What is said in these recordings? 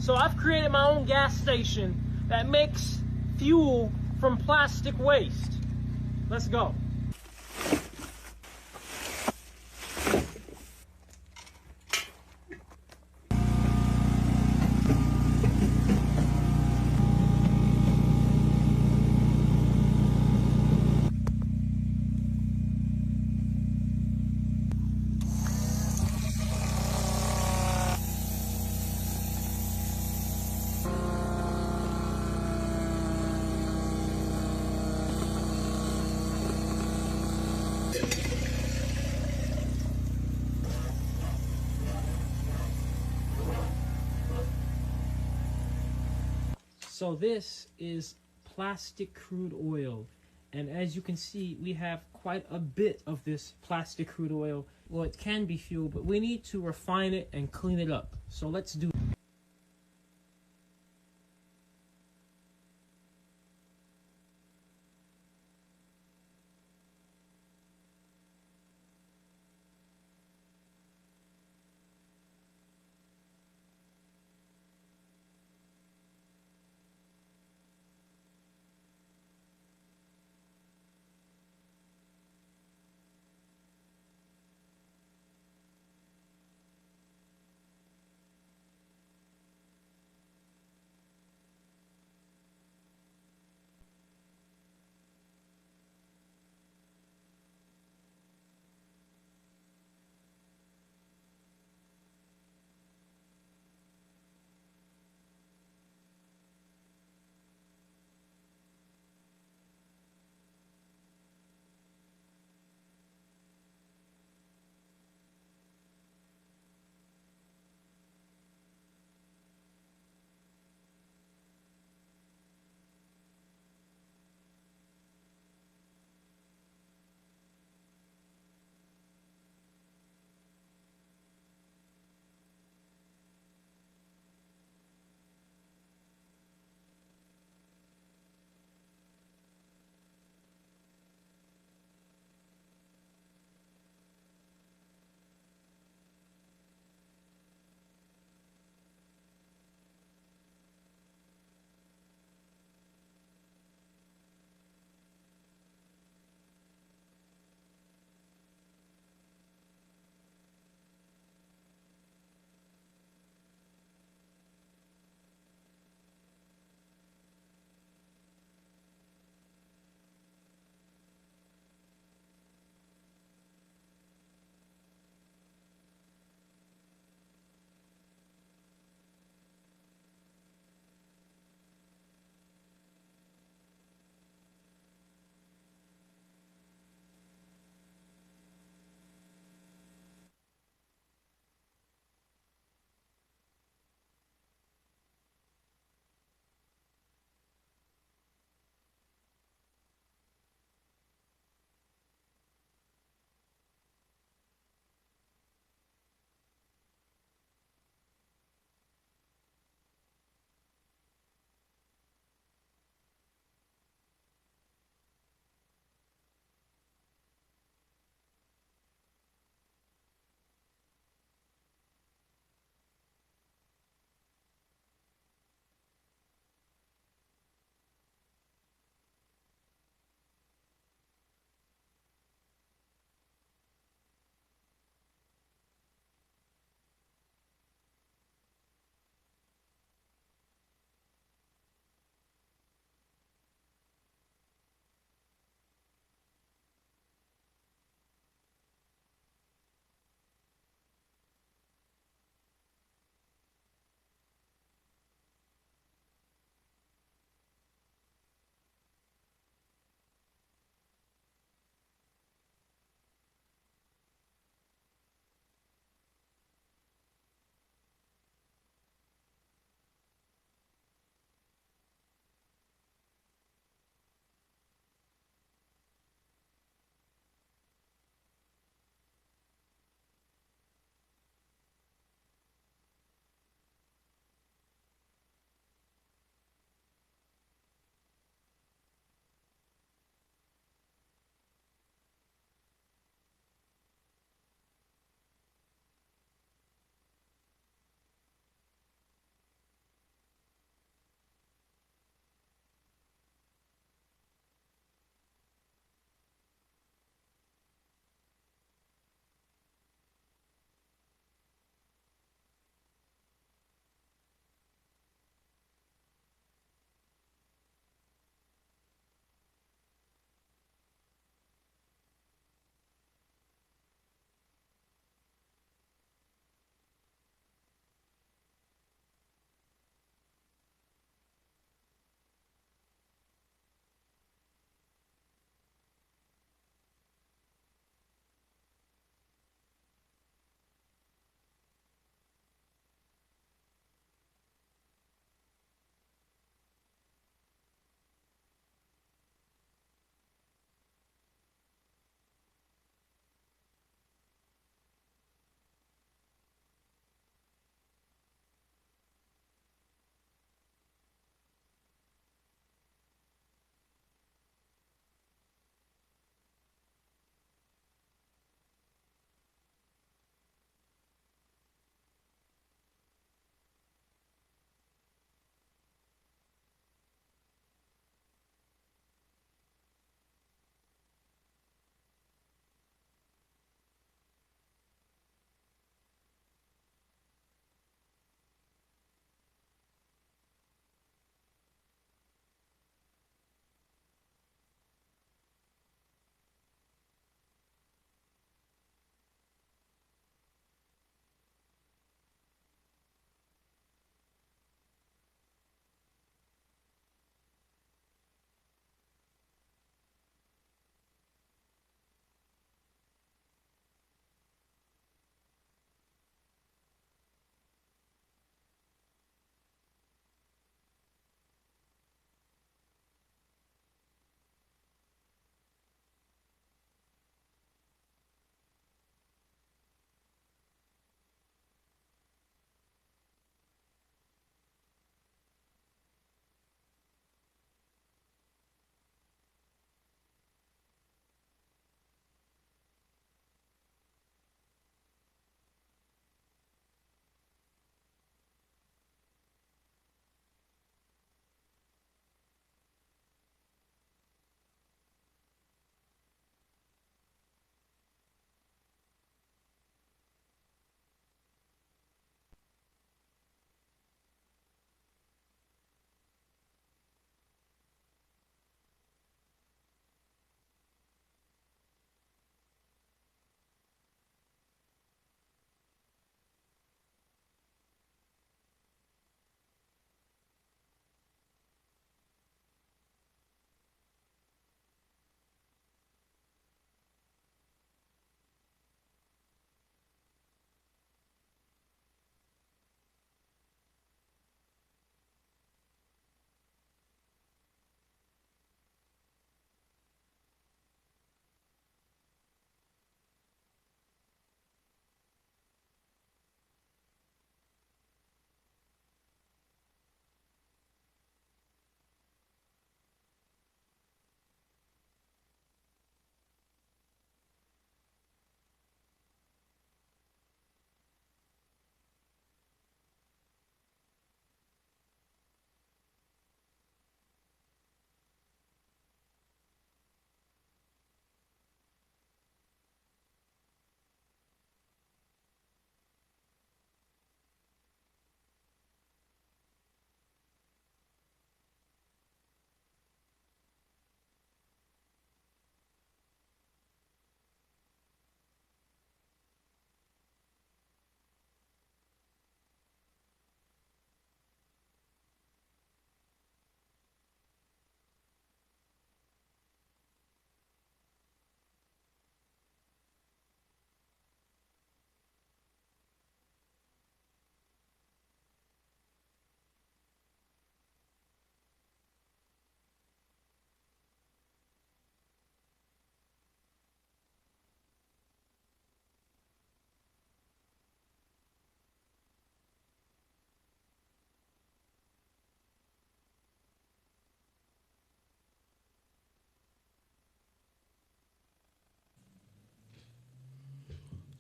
So I've created my own gas station that makes fuel from plastic waste. Let's go. So this is plastic crude oil, and as you can see, we have quite a bit of this plastic crude oil. Well, it can be fuel, but we need to refine it and clean it up. So let's do it.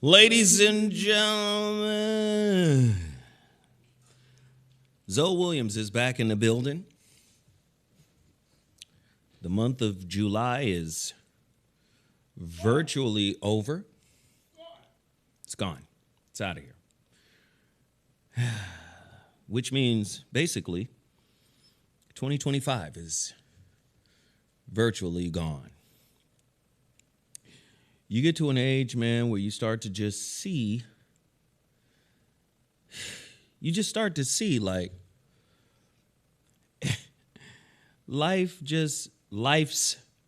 Ladies and gentlemen, Zoe Williams is back in the building. The month of July is virtually over. It's gone. It's out of here. Which means, basically, 2025 is virtually gone. You get to an age, man, where you start to just see, like, life's,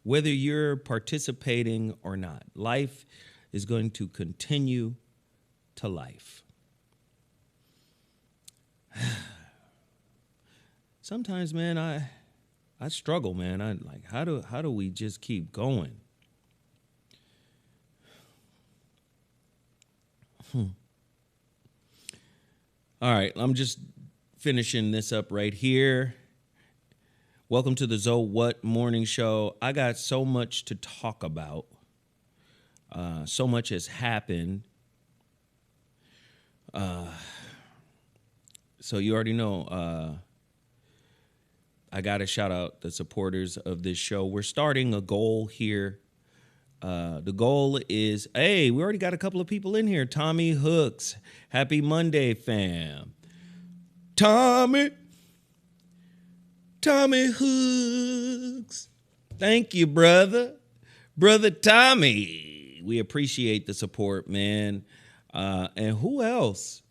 whether you're participating or not, life is going to continue to life. Sometimes, man, I struggle, man. I like, how do we just keep going? All right, I'm just finishing this up right here. Welcome to the ZoWhat morning show. I got so much to talk about. So much has happened. So you already know, I got to shout out the supporters of this show. We're starting a goal here. The goal is, hey, we already got a couple of people in here. Tommy Hooks. Happy Monday, fam. Tommy Hooks. Thank you, brother. Brother Tommy. We appreciate the support, man. And who else?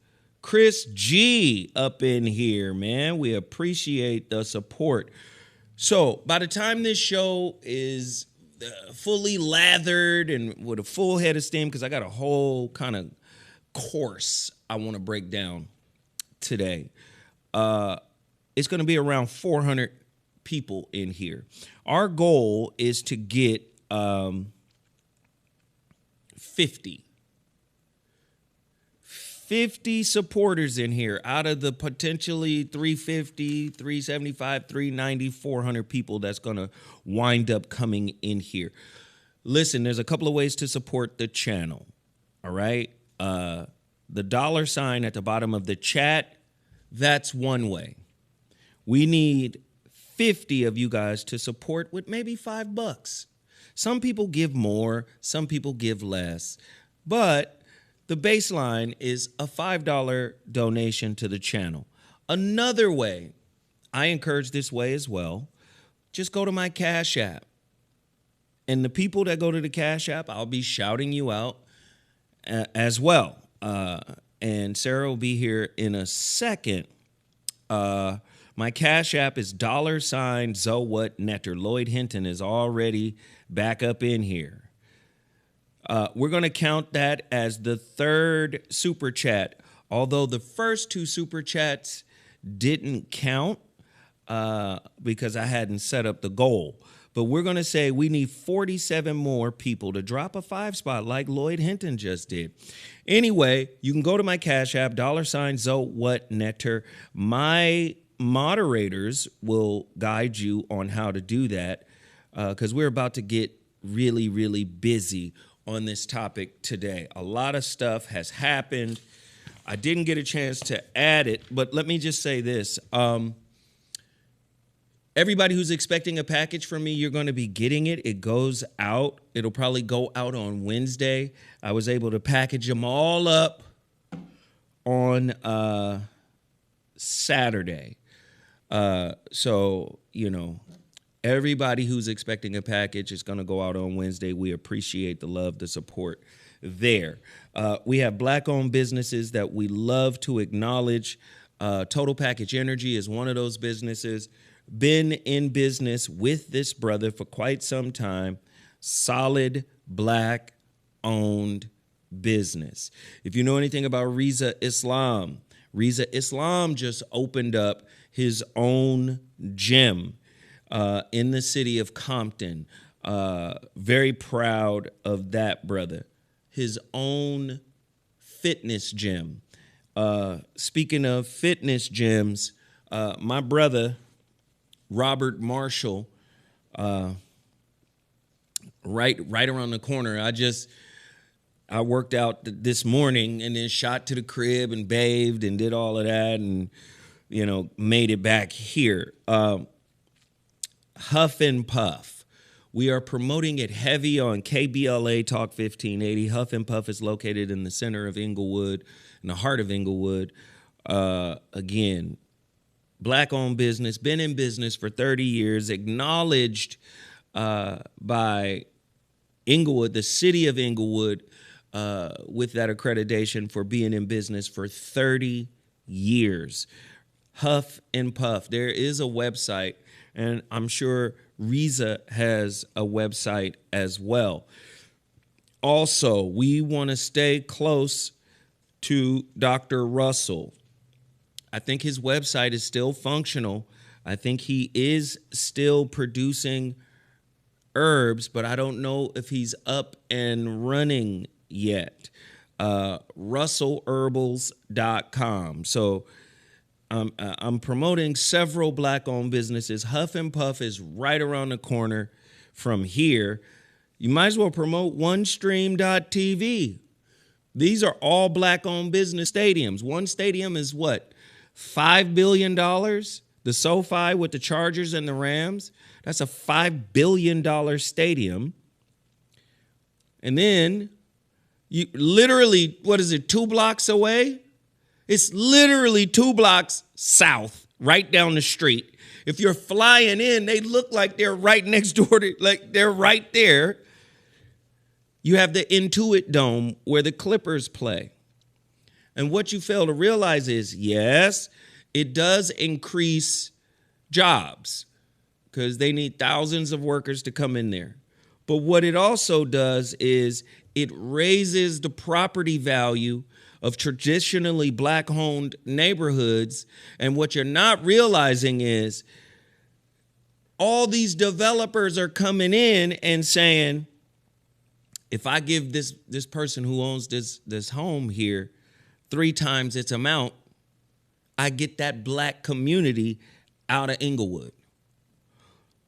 Chris G up in here, man. We appreciate the support. So by the time this show is fully lathered and with a full head of steam, because I got a whole kind of course I want to break down today. It's going to be around 400 people in here. Our goal is to get 50 supporters in here out of the potentially 350, 375, 390, 400 people that's going to wind up coming in here. Listen, there's a couple of ways to support the channel, all right? The $ at the bottom of the chat, that's one way. We need 50 of you guys to support with maybe $5. Some people give more, some people give less, but the baseline is a $5 donation to the channel. Another way, I encourage this way as well, just go to my Cash App. And the people that go to the Cash App, I'll be shouting you out as well. And Sarah will be here in a second. My Cash App is $ZoWhat Netter. Lloyd Hinton is already back up in here. We're going to count that as the third super chat, although the first two super chats didn't count because I hadn't set up the goal. But we're going to say we need 47 more people to drop a 5 spot like Lloyd Hinton just did. Anyway, you can go to my Cash App, $ZoWhat Netter. My moderators will guide you on how to do that because we're about to get really, really busy on this topic today. A lot of stuff has happened. I didn't get a chance to add it, but let me just say this. Everybody who's expecting a package from me, you're going to be getting it. It goes out. It'll probably go out on Wednesday. I was able to package them all up on Saturday. So, you know, everybody who's expecting a package is going to go out on Wednesday. We appreciate the love, the support there. We have Black-owned businesses that we love to acknowledge. Total Package Energy is one of those businesses. Been in business with this brother for quite some time. Solid Black-owned business. If you know anything about Reza Islam just opened up his own gym in the city of Compton. Very proud of that brother. His own fitness gym. Speaking of fitness gyms, my brother, Robert Marshall, right around the corner. I worked out this morning and then shot to the crib and bathed and did all of that and, made it back here. Huff and Puff. We are promoting it heavy on KBLA Talk 1580. Huff and Puff is located in the center of Inglewood, in the heart of Inglewood. Again, Black-owned business, been in business for 30 years, acknowledged by Inglewood, the city of Inglewood, with that accreditation for being in business for 30 years. Huff and Puff. There is a website, and I'm sure Riza has a website as well. Also, we want to stay close to Dr. Russell. I think his website is still functional. I think he is still producing herbs, but I don't know if he's up and running yet. RussellHerbals.com. So I'm promoting several Black-owned businesses. Huff and Puff is right around the corner from here. You might as well promote OneStream.tv. These are all Black-owned business stadiums. One stadium is what? $5 billion? The SoFi with the Chargers and the Rams, that's a $5 billion stadium. And then you literally, 2 blocks away? It's literally 2 blocks south, right down the street. If you're flying in, they look like they're right next door to, like they're right there. You have the Intuit Dome where the Clippers play. And what you fail to realize is, yes, it does increase jobs because they need thousands of workers to come in there. But what it also does is it raises the property value of traditionally Black-owned neighborhoods. And what you're not realizing is all these developers are coming in and saying, if I give this person who owns this home here 3 times its amount, I get that Black community out of Inglewood.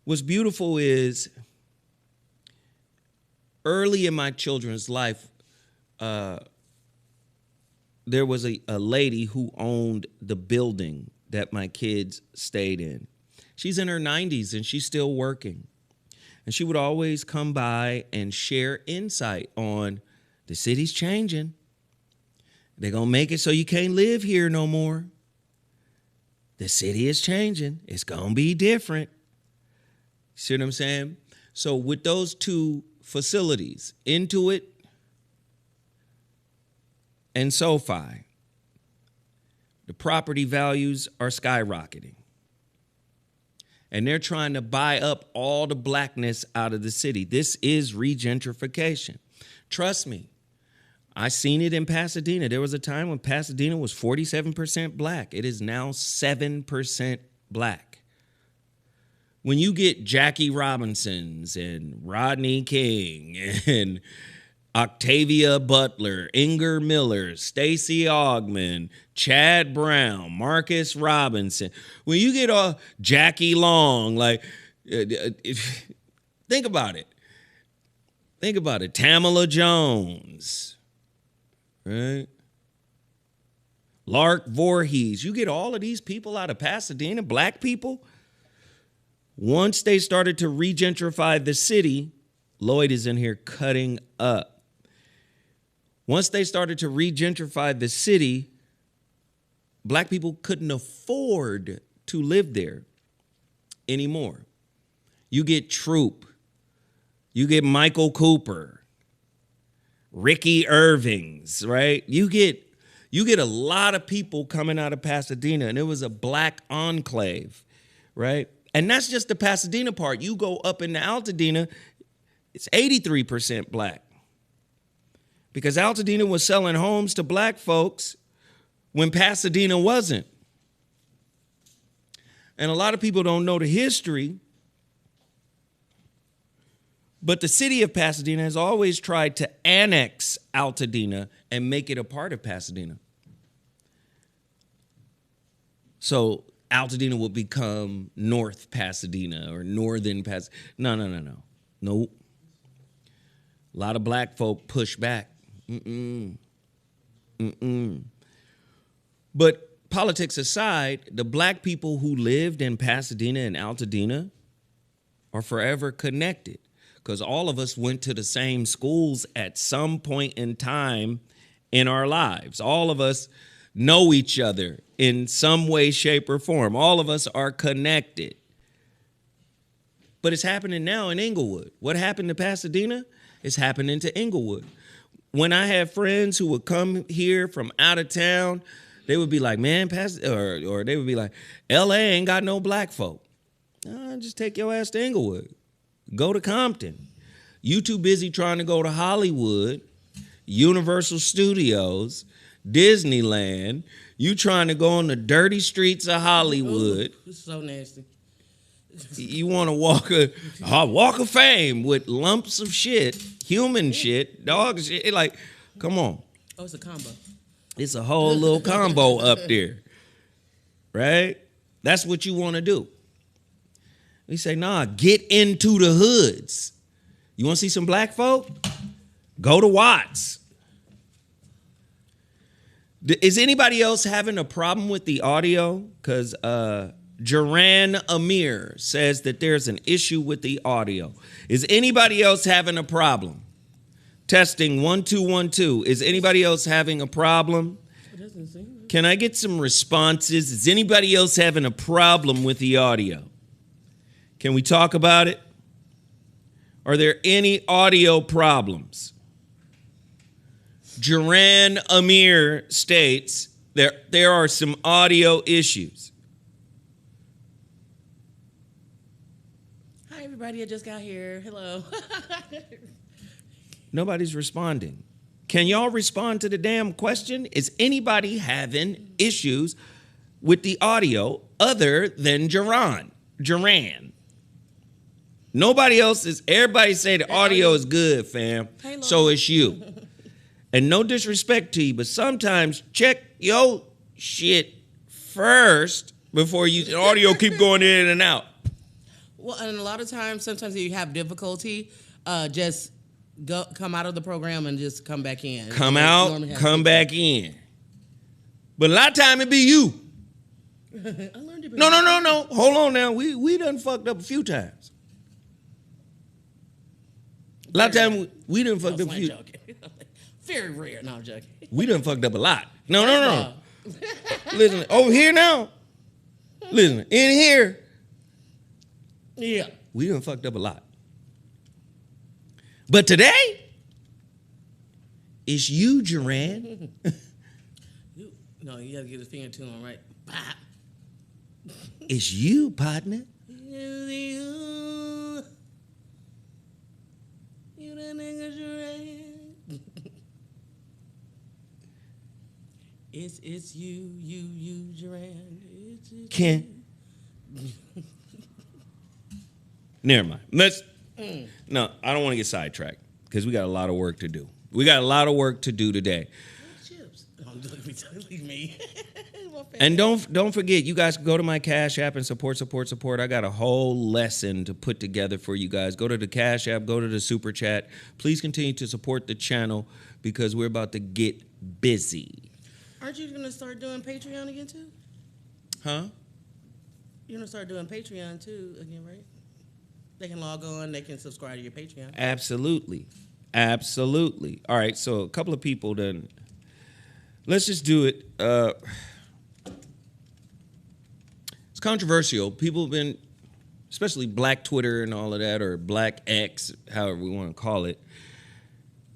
What's beautiful is early in my children's life, there was a lady who owned the building that my kids stayed in. She's in her 90s and she's still working. And she would always come by and share insight on the city's changing. They're going to make it so you can't live here no more. The city is changing. It's going to be different. See what I'm saying? So with those 2 facilities, Intuit and SoFi, the property values are skyrocketing. And they're trying to buy up all the Blackness out of the city. This is regentrification. Trust me, I seen it in Pasadena. There was a time when Pasadena was 47% Black. It is now 7% Black. When you get Jackie Robinsons and Rodney King and Octavia Butler, Inger Miller, Stacey Augman, Chad Brown, Marcus Robinson. When you get Jackie Long, think about it. Think about it. Tamala Jones, right? Lark Voorhees. You get all of these people out of Pasadena, Black people. Once they started to regentrify the city, Lloyd is in here cutting up. Once they started to regentrify the city, Black people couldn't afford to live there anymore. You get Troop. You get Michael Cooper. Ricky Irvings, right? You get a lot of people coming out of Pasadena, and it was a Black enclave, right? And that's just the Pasadena part. You go up into Altadena, it's 83% Black. Because Altadena was selling homes to Black folks when Pasadena wasn't. And a lot of people don't know the history, but the city of Pasadena has always tried to annex Altadena and make it a part of Pasadena. So Altadena will become North Pasadena or Northern Pasadena. No. Nope. A lot of Black folk push back. But politics aside, the black people who lived in Pasadena and Altadena are forever connected because all of us went to the same schools at some point in time in our lives. All of us know each other in some way, shape, or form. All of us are connected. But it's happening now in Inglewood. What happened to Pasadena is happening to Inglewood. When I had friends who would come here from out of town, they would be like, man, or they would be like, LA ain't got no black folk. Just take your ass to Inglewood. Go to Compton. You too busy trying to go to Hollywood, Universal Studios, Disneyland. You trying to go on the dirty streets of Hollywood. Ooh, this is so nasty. You want to walk of fame with lumps of shit, human shit, dog shit. Like, come on. Oh, it's a combo. It's a whole little combo up there, right? That's what you want to do. We say, nah, get into the hoods. You want to see some black folk? Go to Watts. Is anybody else having a problem with the audio? Because Jaran Amir says that there's an issue with the audio. Is anybody else having a problem? Testing 1 2 1 2. Is anybody else having a problem? Can I get some responses? Is anybody else having a problem with the audio? Can we talk about it? Are there any audio problems? Jaran Amir states there are some audio issues. Hi, everybody. I just got here. Hello. Nobody's responding. Can y'all respond to the damn question? Is anybody having issues with the audio other than Jaran? Nobody else is. Everybody say the audio is good, fam. Hey, so it's you. And no disrespect to you, but sometimes check your shit first before the audio keep going in and out. Well, and a lot of times, sometimes if you have difficulty, just come out of the program and just come back in. Come out, come back in. But a lot of time it be you. I learned it. No. Hold on now. We done fucked up a few times. A lot of time we done fucked up a few. Very rare. No, I'm joking. We done fucked up a lot. No. Listen, over here now. Listen, in here. Yeah. We done fucked up a lot. But today, it's you, Jaran. No, you gotta get his finger to him, right? It's you, partner. It's you. You the nigga Jaran. It's you, Jaran. Ken. Never mind. No, I don't want to get sidetracked because we got a lot of work to do. We got a lot of work to do today. Chips. Leave me. And don't forget, you guys go to my Cash App and support. I got a whole lesson to put together for you guys. Go to the Cash App, go to the Super Chat. Please continue to support the channel because we're about to get busy. Aren't you going to start doing Patreon again, too? Huh? You're going to start doing Patreon, too, again, right? They can log on. They can subscribe to your Patreon. Absolutely. All right, so a couple of people then. Let's just do it. It's controversial. People have been, especially Black Twitter and all of that, or Black X, however we want to call it.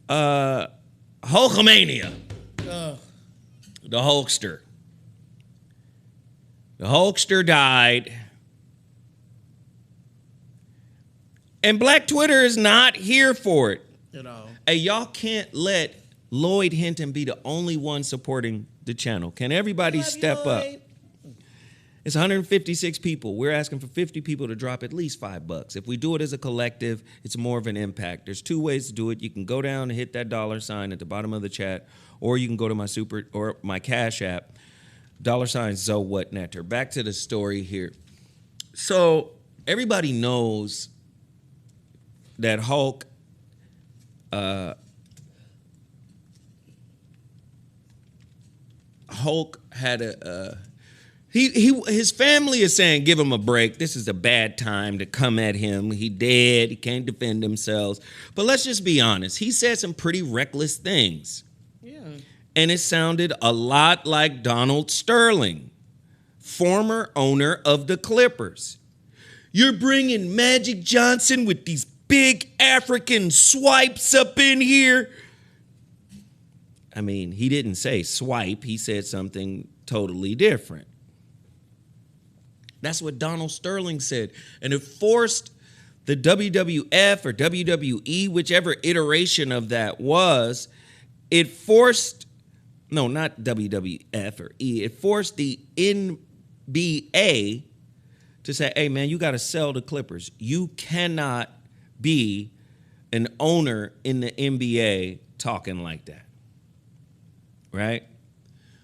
Hulkamania. The Hulkster. The Hulkster died. And Black Twitter is not here for it. At all. Hey, y'all can't let Lloyd Hinton be the only one supporting the channel. Can everybody step up? It's 156 people. We're asking for 50 people to drop at least $5. If we do it as a collective, it's more of an impact. There's two ways to do it. You can go down and hit that $ at the bottom of the chat, or you can go to my Cash App, $ ZoWhat Netter. Back to the story here. So everybody knows that Hulk Hulk had his family is saying, give him a break. This is a bad time to come at him. He dead. He can't defend himself. But let's just be honest. He said some pretty reckless things. Yeah. And it sounded a lot like Donald Sterling, former owner of the Clippers. You're bringing Magic Johnson with these big African swipes up in here. I mean, he didn't say swipe. He said something totally different. That's what Donald Sterling said. And it forced the WWF or WWE, whichever iteration of that was, it forced, no, not WWF or E, it forced the NBA to say, hey, man, you got to sell the Clippers. You cannot be an owner in the NBA talking like that. Right?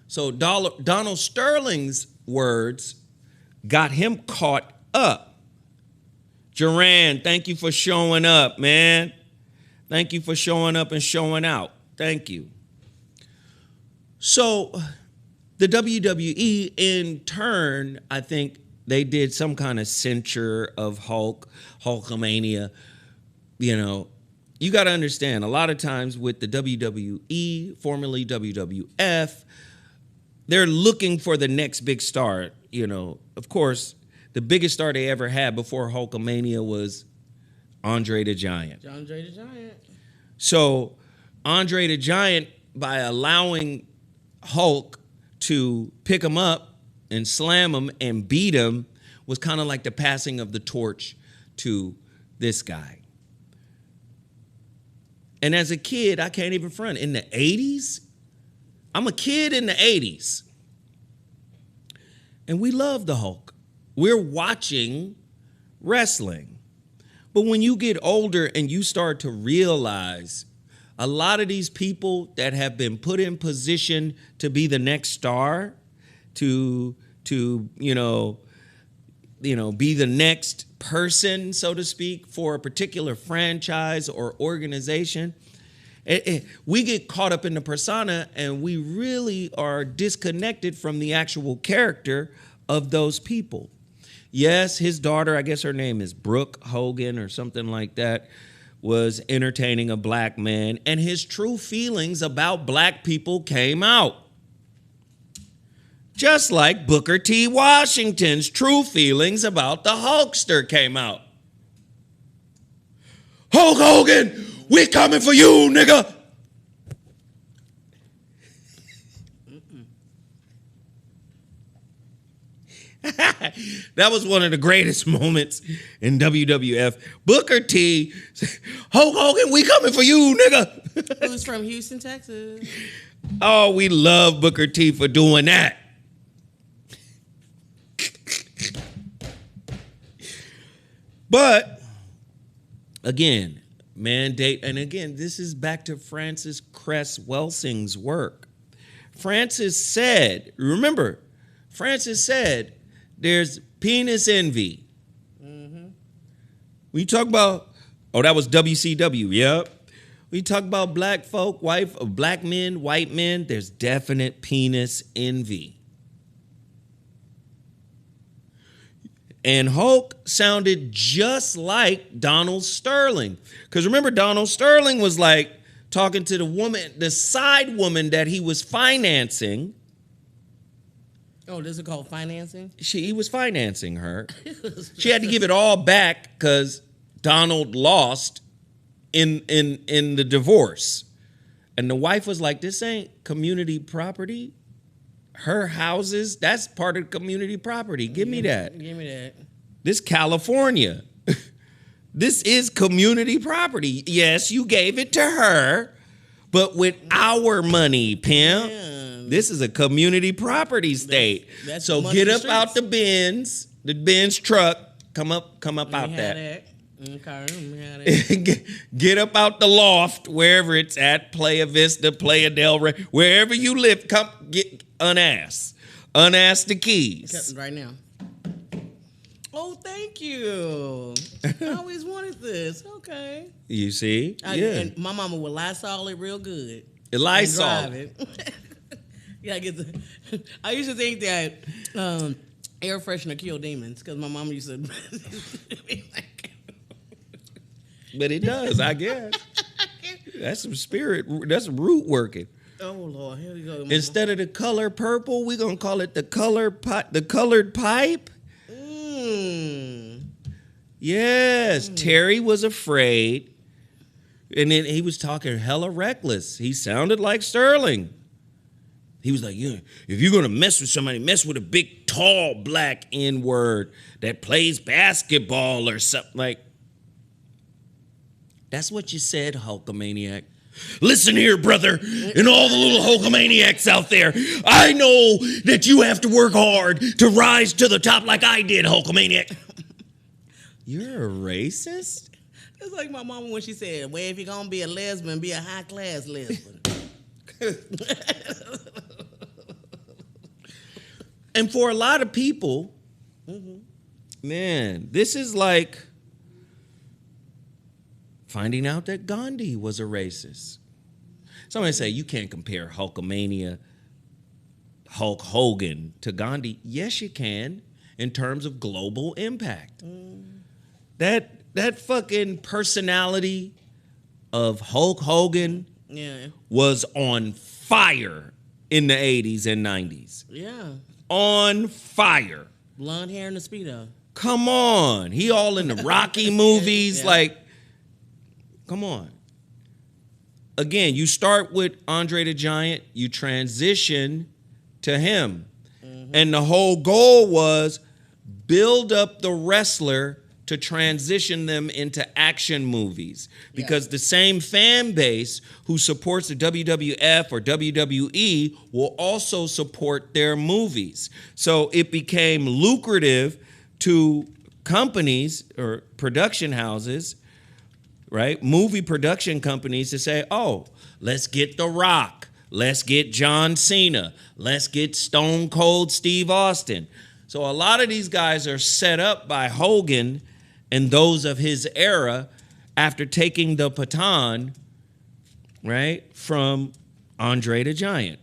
So Donald Sterling's words got him caught up. Duran, thank you for showing up, man. Thank you for showing up and showing out. Thank you. So the WWE, in turn, I think they did some kind of censure of Hulkamania. You know, you got to understand, a lot of times with the WWE, formerly WWF, they're looking for the next big star. You know, of course, the biggest star they ever had before Hulkamania was Andre the Giant. Andre the Giant. So Andre the Giant, by allowing Hulk to pick him up and slam him and beat him, was kind of like the passing of the torch to this guy. And as a kid, I can't even front. In the 80s, I'm a kid in the 80s. And we love the Hulk. We're watching wrestling. But when you get older and you start to realize a lot of these people that have been put in position to be the next star, to be the next person, so to speak, for a particular franchise or organization, we get caught up in the persona and we really are disconnected from the actual character of those people. Yes, his daughter, I guess her name is Brooke Hogan or something like that, was entertaining a black man, and his true feelings about black people came out. Just like Booker T. Washington's true feelings about the Hulkster came out. Hulk Hogan, we coming for you, nigga. That was one of the greatest moments in WWF. Booker T. Hulk Hogan, we coming for you, nigga. Who's from Houston, Texas. Oh, we love Booker T for doing that. But, again, mandate, and again, this is back to Francis Cress Welsing's work. Francis said, remember, Francis said, there's penis envy. Mm-hmm. We talk about, that was WCW, yep. We talk about black folk, black men, white men, there's definite penis envy. And Hulk sounded just like Donald Sterling. Because remember, Donald Sterling was like talking to the woman, the side woman that he was financing. Oh, this is called financing? He was financing her. She had to give it all back because Donald lost in the divorce. And the wife was like, this ain't community property. Her houses, that's part of community property. Give me that. Give me that. This California. This is community property. Yes, you gave it to her, but with our money, pimp. Man. This is a community property state. That's so get up out the Benz truck. Come up out that. Okay, get up out the loft, wherever it's at, Playa Vista, Playa del Rey, wherever you live, come get unass the keys. Right now. Oh, thank you. I always wanted this. Okay. You see? And my mama would Lysol it real good. Lysol. It. Yeah, I used to think that air freshener kill demons because my mom used to be like. But it does, I guess. That's some spirit. That's some root working. Oh Lord, here we go. Mama. Instead of the color purple, we're gonna call it the colored pipe. Yes, Terry was afraid, and then he was talking hella reckless. He sounded like Sterling. He was like, if you're gonna mess with somebody, mess with a big, tall, black N-word that plays basketball or something. Like, that's what you said, Hulkamaniac. Listen here, brother, and all the little Hulkamaniacs out there. I know that you have to work hard to rise to the top like I did, Hulkamaniac. You're a racist? It's like my mama when she said, well, if you're going to be a lesbian, be a high-class lesbian. And for a lot of people, man, this is like finding out that Gandhi was a racist. Somebody say, you can't compare Hulkamania, Hulk Hogan to Gandhi. Yes, you can, in terms of global impact. That fucking personality of Hulk Hogan was on fire in the 80s and 90s. Yeah. On fire. Blonde hair and a Speedo. Come on. He all in the Rocky movies. Yeah. Like, come on. Again, you start with Andre the Giant, you transition to him. And the whole goal was build up the wrestler to transition them into action movies. Because the same fan base who supports the WWF or WWE will also support their movies. So it became lucrative to companies or production houses, right? Movie production companies to say, oh, let's get The Rock. Let's get John Cena. Let's get Stone Cold Steve Austin. So a lot of these guys are set up by Hogan and those of his era after taking the baton, right, from Andre the Giant.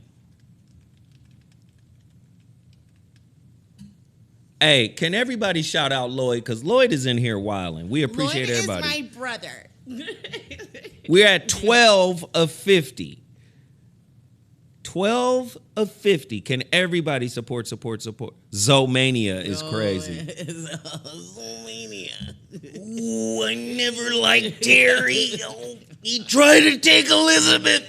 Hey, can everybody shout out Lloyd? Because Lloyd is in here wilding. We appreciate everybody. Lloyd is my brother. We're at 12 of 50. 12 of 50. Can everybody support? ZoMania is crazy. ZoMania. Ooh, I never liked Terry. Oh, he tried to take Elizabeth.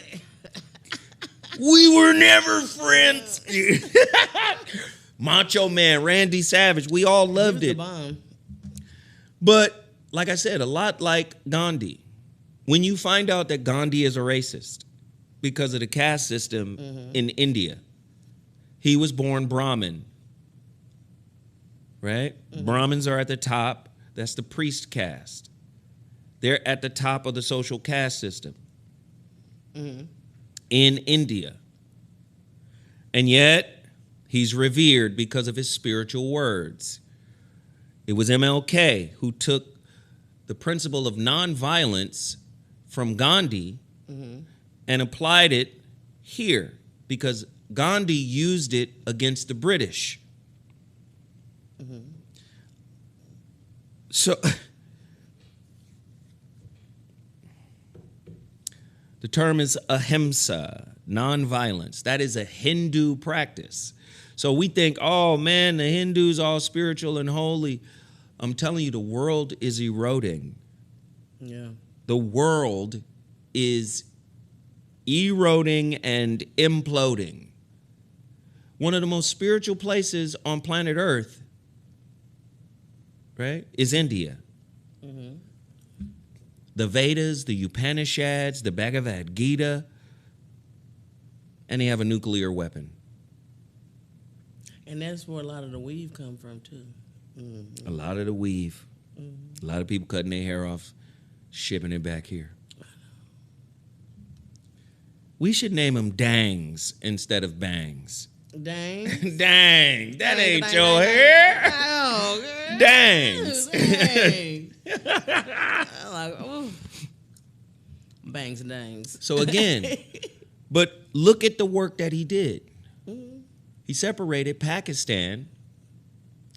We were never friends. Macho Man, Randy Savage, we all loved it. But like I said, a lot like Gandhi. When you find out that Gandhi is a racist because of the caste system in India, he was born Brahmin, right? Brahmins are at the top. That's the priest caste. They're at the top of the social caste system in India. And yet, he's revered because of his spiritual words. It was MLK who took the principle of nonviolence from Gandhi and applied it here because Gandhi used it against the British. So the term is ahimsa, nonviolence. That is a Hindu practice. So we think, oh man, the Hindus all spiritual and holy. I'm telling you, the world is eroding. Yeah. The world is eroding and imploding. One of the most spiritual places on planet Earth, right, is India. The Vedas, the Upanishads, the Bhagavad Gita, and they have a nuclear weapon. And that's where a lot of the weave come from, too. A lot of the weave. A lot of people cutting their hair off, shipping it back here. We should name them dangs instead of bangs. Dang. Dang. That ain't your hair. Oh, Dangs. dang. I'm like, oh. Bangs and dangs. So again, but look at the work that he did. He separated Pakistan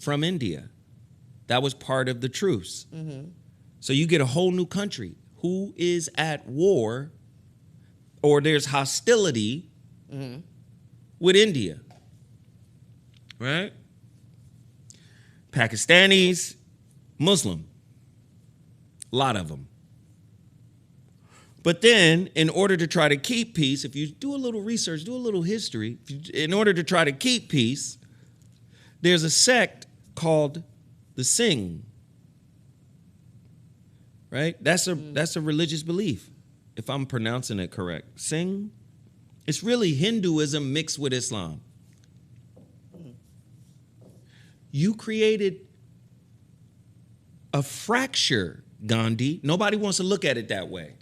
from India. That was part of the truce. Mm-hmm. So you get a whole new country who is at war or there's hostility with India. Right? Pakistanis, Muslim. A lot of them. But then, in order to try to keep peace, if you do a little research, do a little history, in order to try to keep peace, there's a sect called the Singh. Right? That's a religious belief, if I'm pronouncing it correct. Singh? It's really Hinduism mixed with Islam. You created a fracture, Gandhi. Nobody wants to look at it that way.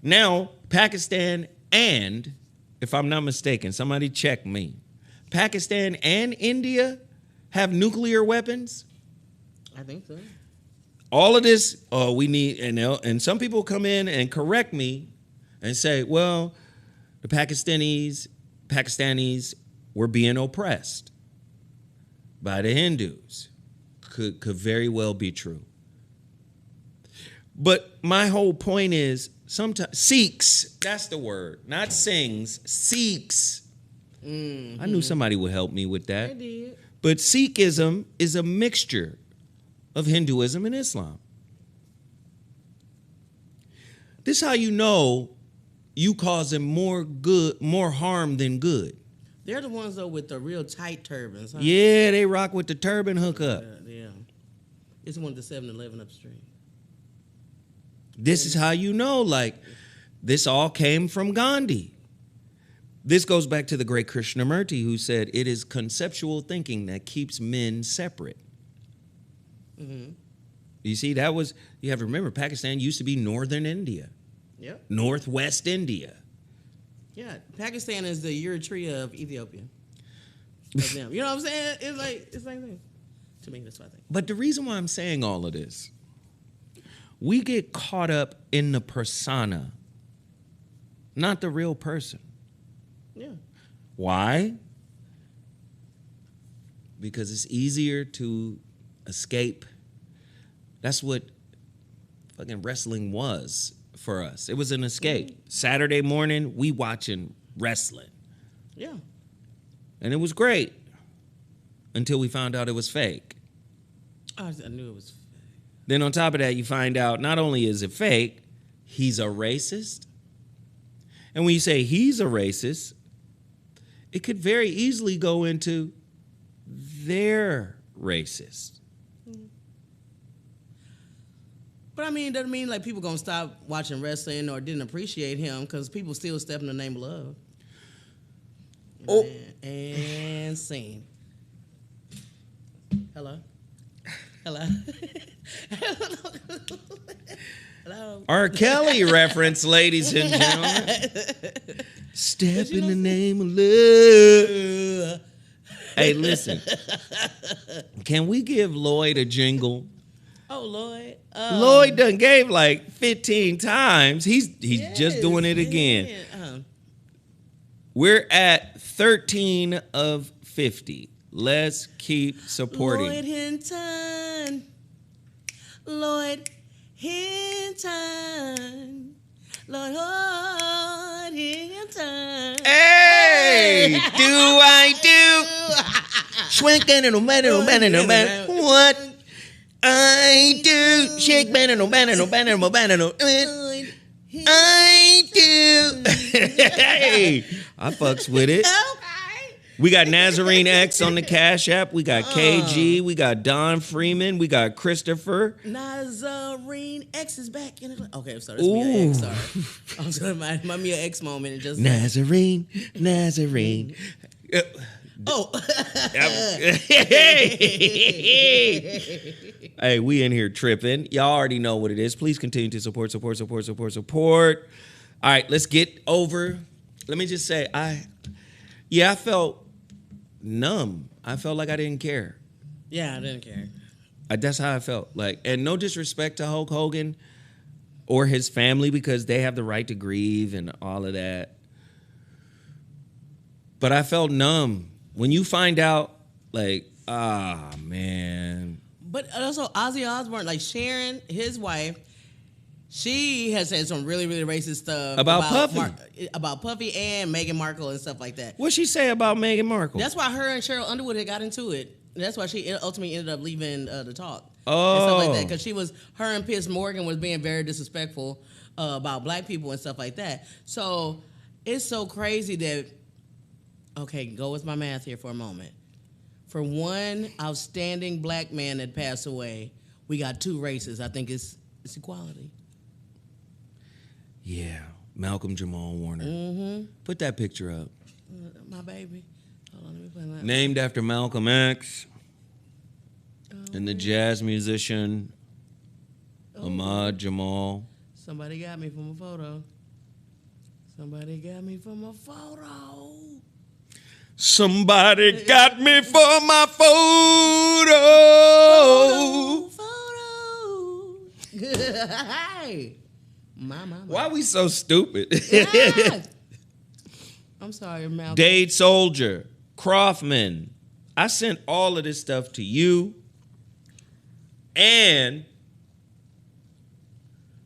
Now, Pakistan and, if I'm not mistaken, somebody check me, Pakistan and India have nuclear weapons? I think so. All of this, we need, and some people come in and correct me and say, well, the Pakistanis were being oppressed by the Hindus. Could very well be true. But my whole point is, sometimes Sikhs, that's the word, not Singhs, Sikhs. Mm-hmm. I knew somebody would help me with that. I did. But Sikhism is a mixture of Hinduism and Islam. This is how you know you causing more harm than good. They're the ones though with the real tight turbans. Huh? Yeah, they rock with the turban hookup. Yeah. It's one of the 7-Eleven upstream. This is how you know, like, this all came from Gandhi. This goes back to the great Krishnamurti, who said, it is conceptual thinking that keeps men separate. Mm-hmm. You see, you have to remember, Pakistan used to be northern India. Yep. Northwest India. Yeah, Pakistan is the Eritrea of Ethiopia. Of them. You know what I'm saying? It's the same thing. To me, that's what I think. But the reason why I'm saying all of this, we get caught up in the persona, not the real person. Yeah. Why? Because it's easier to escape. That's what fucking wrestling was for us. It was an escape. Mm-hmm. Saturday morning, we watching wrestling. Yeah. And it was great until we found out it was fake. I knew it was fake. Then on top of that, you find out not only is it fake, he's a racist. And when you say he's a racist, it could very easily go into they're racist. But I mean, it doesn't mean like people gonna stop watching wrestling or didn't appreciate him, because people still step in the name of love. Oh. And scene. Hello? Hello? Hello? R. Kelly reference, ladies and gentlemen. Step in the name of love. Hey, listen. Can we give Lloyd a jingle? Oh, Lloyd. Lloyd done gave like 15 times. He's just doing it again. We're at 13 of 50. Let's keep supporting. Lloyd Hinton. Lloyd Hinton. Lloyd Hinton. Hey, do I do? Swinking and man. What I do? Shake banana. I do. Hey, I fucks with it. We got Nazarene X on the Cash App. We got KG. We got Don Freeman. We got Christopher. Nazarene X is back in the... Okay, I'm sorry. It's Mia X. Sorry. I'm sorry. My Mia X moment. It just... Nazarene. Oh. Hey, we in here tripping. Y'all already know what it is. Please continue to support. All right, let's get over. Let me just say, I felt numb. I felt like I didn't care. Yeah, I didn't care. That's how I felt. Like, and no disrespect to Hulk Hogan or his family, because they have the right to grieve and all of that. But I felt numb. when you find out, like, man. But also Ozzy Osbourne, like Sharon, his wife, she has said some really, really racist stuff About Puffy. about Puffy and Meghan Markle and stuff like that. What'd she say about Meghan Markle? That's why her and Cheryl Underwood had got into it. That's why she ultimately ended up leaving the talk. Oh. And stuff like that. Because her and Piers Morgan was being very disrespectful about black people and stuff like that. So it's so crazy that, okay, go with my math here for a moment. For one outstanding black man that passed away, we got two races. I think it's equality. Yeah, Malcolm Jamal Warner. Mm-hmm. Put that picture up. My baby. Hold on, let me play that. Named after Malcolm X and the jazz musician Ahmad Jamal. Somebody got me from a photo. Somebody got me from a photo. Somebody got me for my photo. Hey. My. Why are we so stupid? Yeah. I'm sorry, Malcolm. Dade Soldier, Croftman. I sent all of this stuff to you and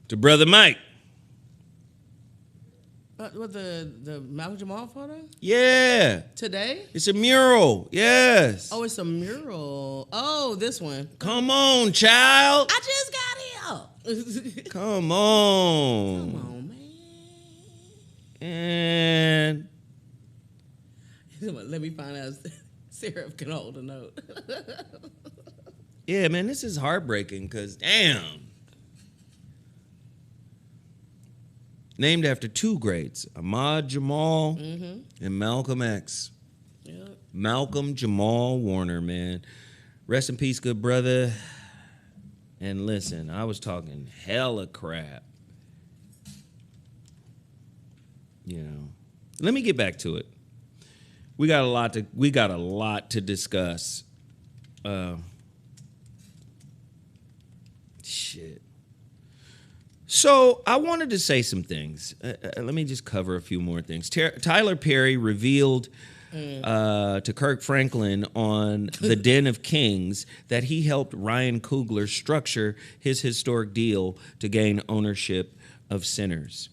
to Brother Mike. What the Malcolm Jamal photo? Yeah. Today? It's a mural. Yes. Oh, it's a mural. Oh, this one. Come on, child. I just got here. Come on. Come on, man. And let me find out if Sarah can hold a note. yeah, man, this is heartbreaking because, damn. Named after two greats, Ahmad Jamal and Malcolm X. Yep. Malcolm Jamal Warner, man. Rest in peace, good brother. And listen, I was talking hella crap. You know. Let me get back to it. We got a lot to discuss. Shit. So I wanted to say some things. Let me just cover a few more things. Tyler Perry revealed to Kirk Franklin on The Den of Kings that he helped Ryan Coogler structure his historic deal to gain ownership of Sinners.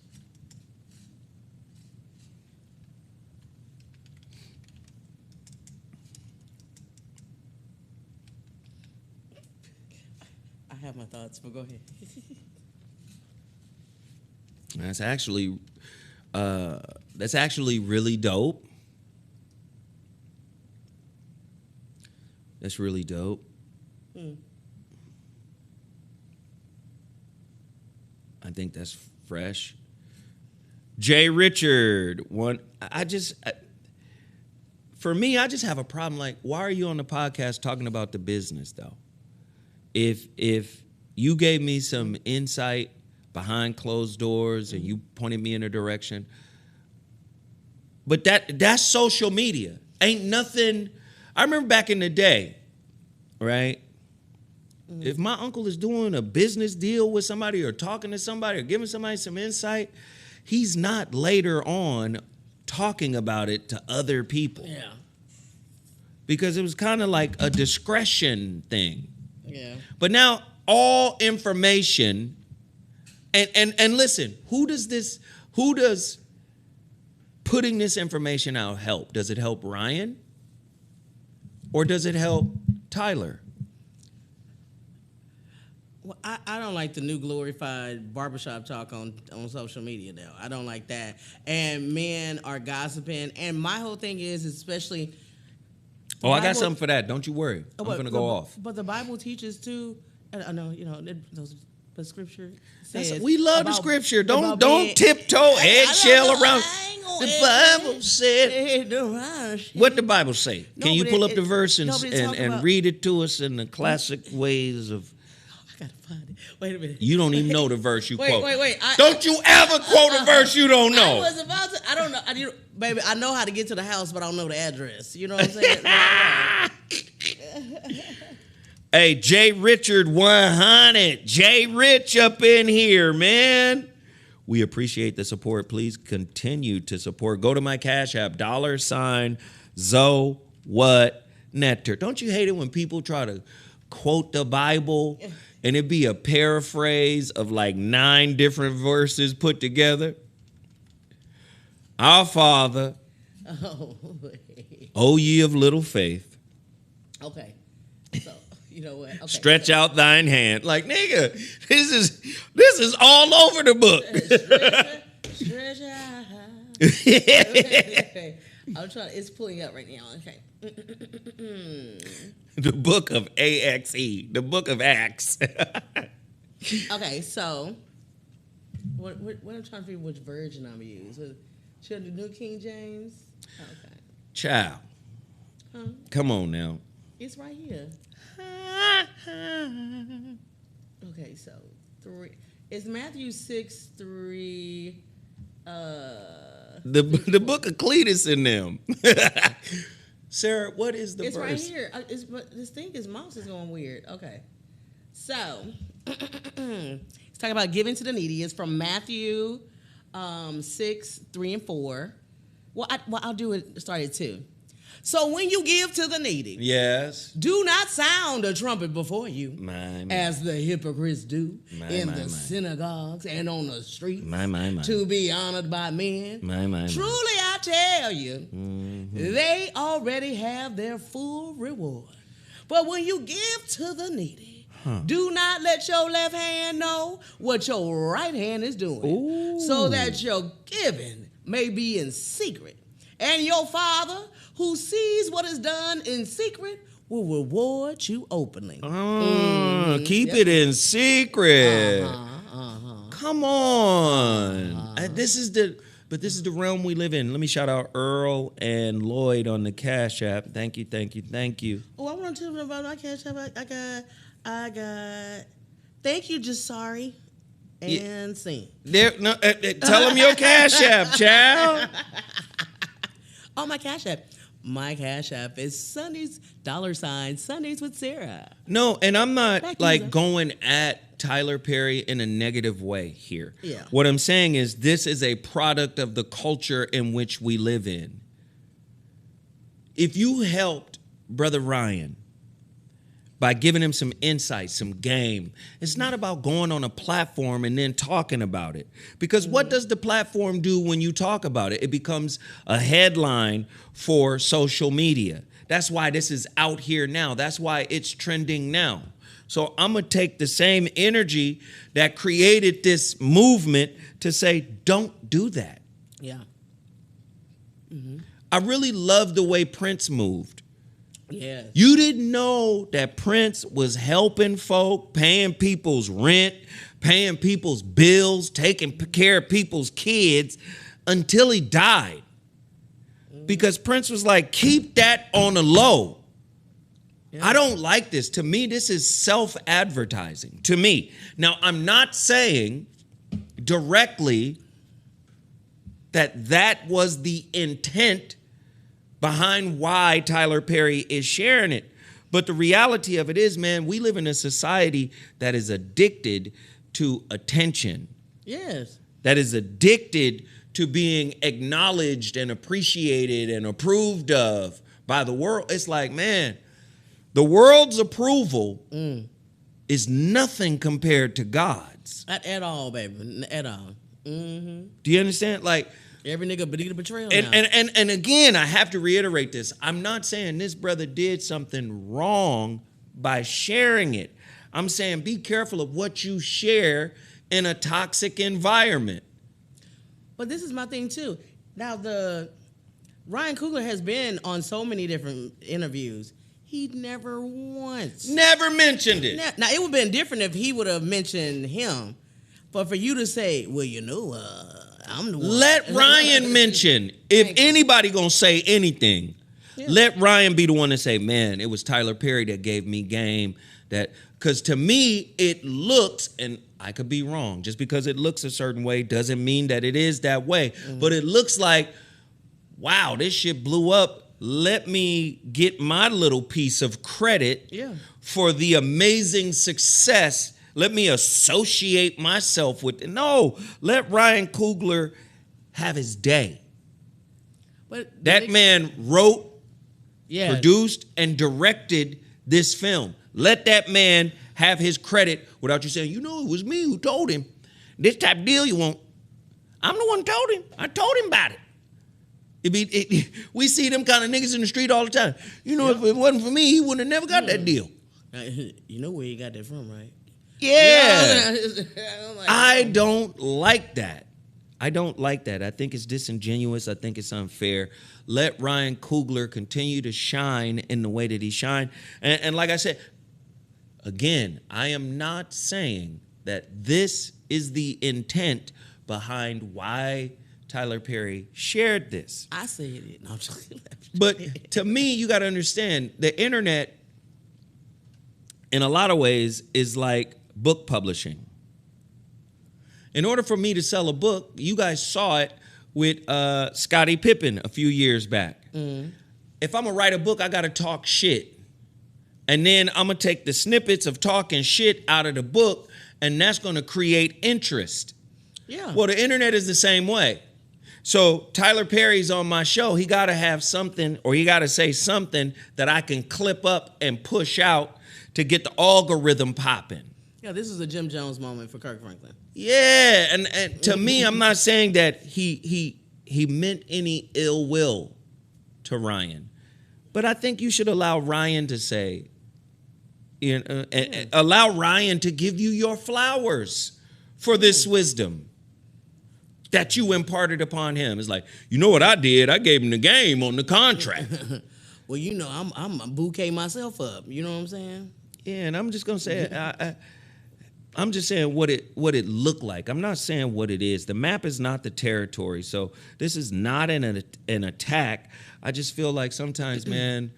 I have my thoughts, but go ahead. That's actually really dope. That's really dope. I think that's fresh. Jay Richard, for me, I just have a problem. Like, why are you on the podcast talking about the business though? If you gave me some insight behind closed doors and you pointed me in a direction, but that's social media. Ain't nothing. I remember back in the day, right? If my uncle is doing a business deal with somebody or talking to somebody or giving somebody some insight, he's not later on talking about it to other people. Yeah. Because it was kind of like a discretion thing. Yeah. But now all information, and listen, who does putting this information out help? Does it help Ryan? Or does it help Tyler? Well, I don't like the new glorified barbershop talk on social media now. I don't like that. And men are gossiping. And my whole thing is, especially... Oh, I got something for that. Don't you worry. I'm going to go off. But the Bible teaches too... I know, the scripture says... We love the scripture. Don't tiptoe eggshell around. The Bible said... What the Bible say? Can you pull up the verse and read it to us in the classic ways of... I gotta find it. Wait a minute. You don't even know the verse you quote. Wait. Don't you ever quote a verse you don't know. I was about to... I don't know. Baby, I know how to get to the house, but I don't know the address. You know what I'm saying? Hey, Jay Richard 100. Jay Rich up in here, man. We appreciate the support. Please continue to support. Go to my Cash App, $ZoWhat. what nectar. Don't you hate it when people try to quote the Bible and it be a paraphrase of like 9 different verses put together? Our Father, O ye of little faith. Okay. So, you know what? Okay. Stretch out thine hand. Like, nigga, this is all over the book. Stretch out. I'm trying. It's pulling up right now. Okay. The book of AXE. The book of Acts. Okay, so what I'm trying to figure which version I'm using. Should I do New King James? Okay. Child. Huh? Come on now. It's right here. Okay, so 3. It's Matthew 6:3. The book of Cletus in them. Sarah, what is the it's verse? Right here. But this thing, his mouse is going weird. Okay. So, it's talking about giving to the needy. It's from Matthew 6:3 and 4. Well, I'll do it, start at 2. So when you give to the needy, Yes. do not sound a trumpet before you, My. as the hypocrites do in the my. synagogues and on the streets, My. to be honored by men. My. Truly I tell you, they already have their full reward. But when you give to the needy, do not let your left hand know what your right hand is doing, Ooh. so that your giving may be in secret. And your Father, who sees what is done in secret, will reward you openly. Keep it in secret. Come on. This is the realm we live in. Let me shout out Earl and Lloyd on the Cash App. Thank you. Oh, I want to tell you about my Cash App. I got. Thank you, just sorry. And sing. Tell them your Cash App, child. Oh, my Cash App. My Cash App is Sundays, $ Sundays with Sarah. No, and I'm not Back going at Tyler Perry in a negative way here. Yeah. What I'm saying is this is a product of the culture in which we live in. If you helped Brother Ryan by giving him some insight, some game, it's not about going on a platform and then talking about it. Because what does the platform do when you talk about it? It becomes a headline for social media. That's why this is out here now. That's why it's trending now. So I'm going to take the same energy that created this movement to say, don't do that. Yeah. I really love the way Prince moved. Yes. You didn't know that Prince was helping folk, paying people's rent, paying people's bills, taking care of people's kids until he died. Because Prince was like, keep that on the low. Yeah. I don't like this. To me, this is self-advertising. To me. Now, I'm not saying directly that was the intent behind why Tyler Perry is sharing it. But the reality of it is, man, we live in a society that is addicted to attention. Yes. That is addicted to being acknowledged and appreciated and approved of by the world. It's like, man, the world's approval is nothing compared to God's. At all, baby. At all. Mm-hmm. Do you understand? Like, every nigga but a betrayal. And again, I have to reiterate this. I'm not saying this brother did something wrong by sharing it. I'm saying be careful of what you share in a toxic environment. But this is my thing too. Now Ryan Coogler has been on so many different interviews. He never once mentioned it. Now it would have been different if he would have mentioned him. But for you to say, well, I'm the one. Let Ryan mention. If anybody gonna say anything, let Ryan be the one to say, man, it was Tyler Perry that gave me game. Because to me, it looks, and I could be wrong, just because it looks a certain way doesn't mean that it is that way. But it looks like, wow, this shit blew up. Let me get my little piece of credit for the amazing success. Let me associate myself with it. No, let Ryan Coogler have his day. But that man wrote Yeah. produced and directed this film. Let that man have his credit without you saying, it was me who told him. This type of deal you want. I'm the one who told him. I told him about it. We see them kind of niggas in the street all the time. If it wasn't for me, he wouldn't have never got that deal. You know where you got that from, right? Yeah. I don't like that. I don't like that. I think it's disingenuous. I think it's unfair. Let Ryan Coogler continue to shine in the way that he shined. And like I said, again, I am not saying that this is the intent behind why Tyler Perry shared this. I said it. No, I'm just But to me, you got to understand, the internet, in a lot of ways, is like book publishing. In order for me to sell a book, you guys saw it with Scottie Pippen a few years back. Mm. If I'm going to write a book, I got to talk shit. And then I'm going to take the snippets of talking shit out of the book, and that's going to create interest. Yeah. Well, the internet is the same way. So Tyler Perry's on my show. He got to have something, or he got to say something that I can clip up and push out to get the algorithm popping. Yeah, this is a Jim Jones moment for Kirk Franklin. Yeah, and to me, I'm not saying that he meant any ill will to Ryan, but I think you should allow Ryan to say, allow Ryan to give you your flowers for this wisdom that you imparted upon him. It's like, you know what I did? I gave him the game on the contract. Well, I'm a bouquet myself up. You know what I'm saying? Yeah, and I'm just gonna say I'm just saying what it looked like. I'm not saying what it is. The map is not the territory. So this is not an attack. I just feel like sometimes, man,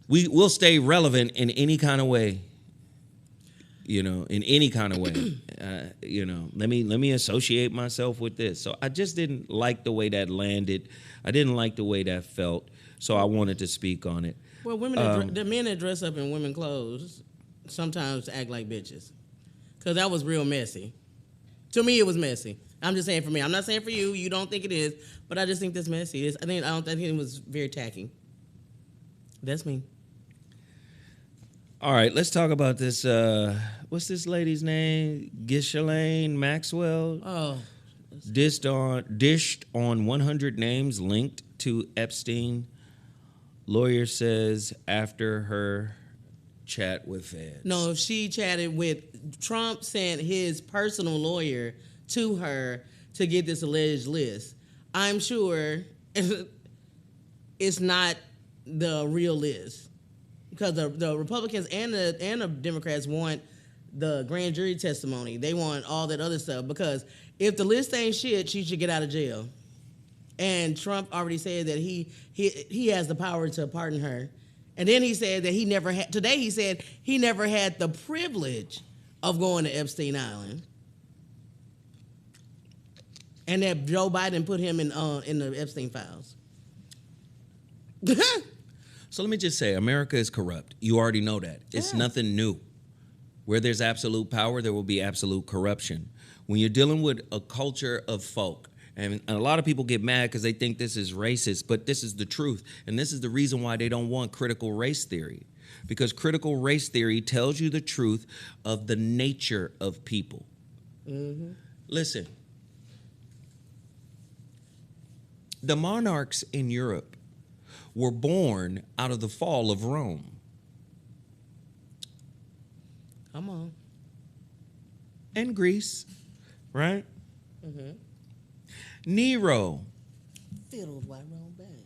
we'll stay relevant in any kind of way. In any kind of way. Let me associate myself with this. So I just didn't like the way that landed. I didn't like the way that felt. So I wanted to speak on it. Well, the men that dress up in women clothes sometimes act like bitches. Because that was real messy. To me, it was messy. I'm just saying for me. I'm not saying for you. You don't think it is. But I just think that's messy. I think it was very tacky. That's me. All right, let's talk about this. What's this lady's name? Ghislaine Maxwell. Oh. Dished on 100 names linked to Epstein. Lawyer says after her chat with feds. No, she chatted with Trump, sent his personal lawyer to her to get this alleged list. I'm sure it's not the real list because the Republicans and the Democrats want the grand jury testimony. They want all that other stuff because if the list ain't shit, she should get out of jail. And Trump already said that he has the power to pardon her. And then he said that he never had the privilege of going to Epstein Island. And that Joe Biden put him in the Epstein files. So let me just say, America is corrupt. You already know that. It's nothing new. Where there's absolute power, there will be absolute corruption. When you're dealing with a culture of folk, and a lot of people get mad because they think this is racist, but this is the truth. And this is the reason why they don't want critical race theory. Because critical race theory tells you the truth of the nature of people. Mm-hmm. Listen, the monarchs in Europe were born out of the fall of Rome. Come on. And Greece, right? Mm-hmm. Nero. Fiddled white Rome band.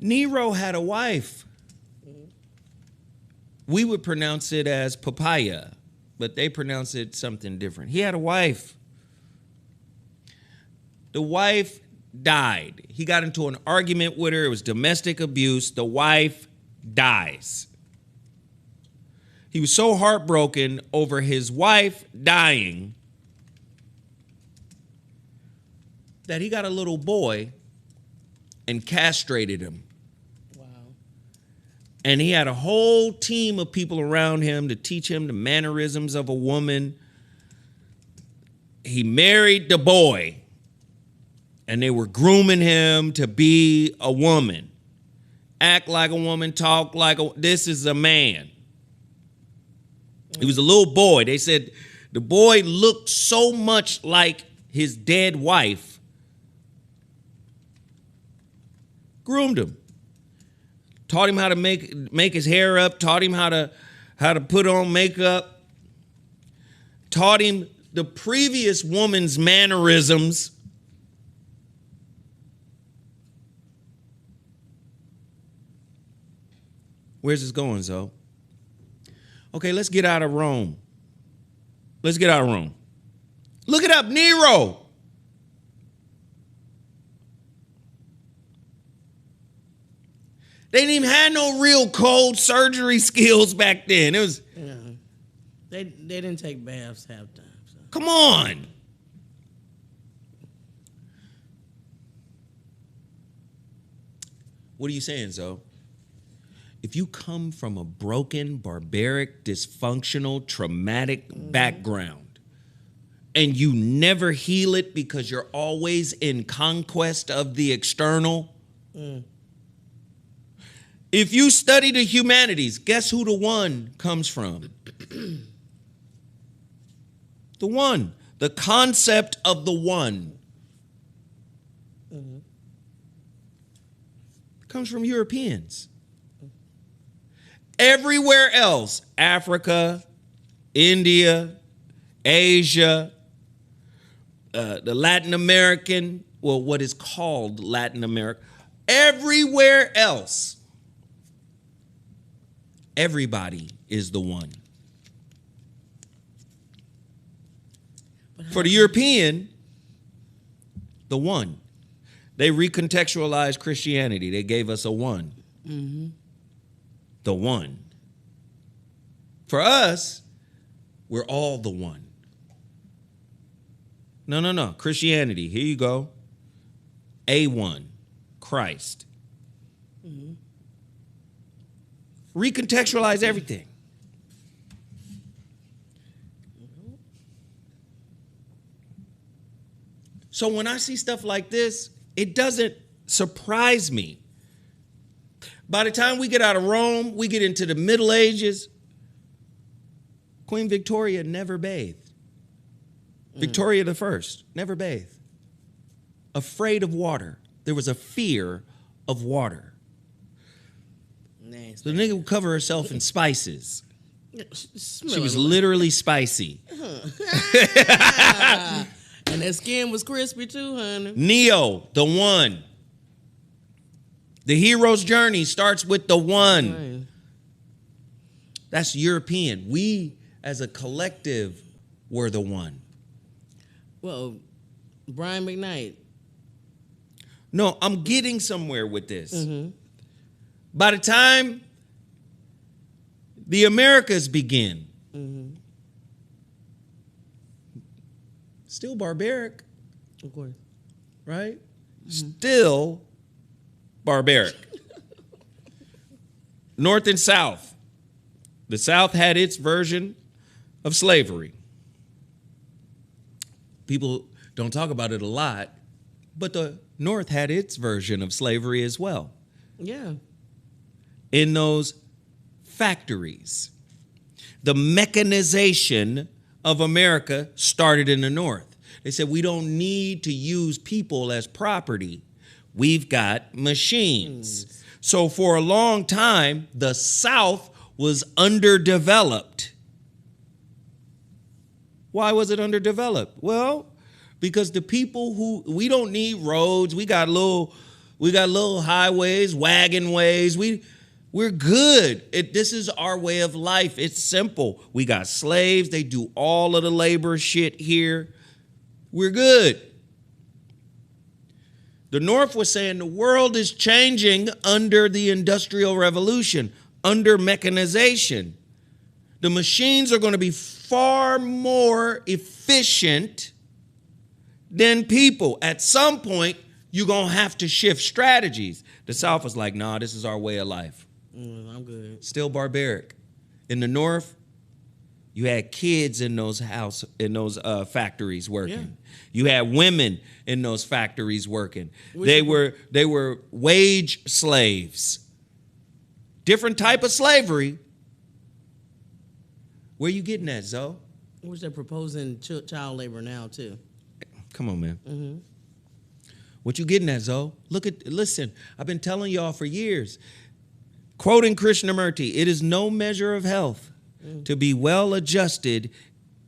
Nero had a wife. Mm-hmm. We would pronounce it as papaya, but they pronounce it something different. He had a wife. The wife died. He got into an argument with her. It was domestic abuse. The wife dies. He was so heartbroken over his wife dying that he got a little boy and castrated him. Wow. And he had a whole team of people around him to teach him the mannerisms of a woman. He married the boy, and they were grooming him to be a woman. act like a woman, talk like a... This is a man. He was a little boy. They said the boy looked so much like his dead wife. Groomed him. Taught him how to make his hair up. Taught him how to put on makeup. Taught him the previous woman's mannerisms. Where's this going, Zo? Okay, let's get out of Rome. Let's get out of Rome. Look it up, Nero. They didn't even have no real cold surgery skills back then. It was... Yeah. They didn't take baths half time. So. Come on. What are you saying, Zo? If you come from a broken, barbaric, dysfunctional, traumatic background and you never heal it because you're always in conquest of the external, if you study the humanities, guess who the one comes from? The one. The concept of the one. Comes from Europeans. Everywhere else, Africa, India, Asia, the Latin American, well, what is called Latin America, everywhere else, everybody is the one. For the European, the one. They recontextualized Christianity. They gave us a one. Mm-hmm. The one. For us, we're all the one. No. Christianity, here you go. A1, Christ. Mm-hmm. Recontextualize everything. So when I see stuff like this, it doesn't surprise me. By the time we get out of Rome, we get into the Middle Ages. Queen Victoria never bathed. Victoria the First never bathed. Afraid of water. There was a fear of water. Nasty. So the nigga would cover herself in spices. She was literally spicy. And that skin was crispy too, honey. Neo, the one. The hero's journey starts with the one. Right. That's European. We, as a collective, were the one. Well, Brian McKnight. No, I'm getting somewhere with this. Mm-hmm. By the time the Americas begin, still barbaric. Of course. Right? Mm-hmm. Still barbaric. North and South. The South had its version of slavery. People don't talk about it a lot, but the North had its version of slavery as well. Yeah. In those factories. The mechanization of America started in the North. They said, we don't need to use people as property. We've got machines. So for a long time, the South was underdeveloped. Why was it underdeveloped? Well, because the people we don't need roads. We got little highways, wagon ways. We're good. This is our way of life. It's simple. We got slaves. They do all of the labor shit here. We're good. The North was saying the world is changing under the Industrial Revolution, under mechanization. The machines are going to be far more efficient than people. At some point, you're going to have to shift strategies. The South was like, nah, this is our way of life. I'm good. Still barbaric. In the North, you had kids in those factories working. Yeah. You had women in those factories working. They were wage slaves. different type of slavery. Where you getting at, Zoe? Which they're proposing child labor now too. Come on, man. What you getting at, Zoe? Listen, I've been telling y'all for years. Quoting Krishnamurti, it is no measure of health to be well adjusted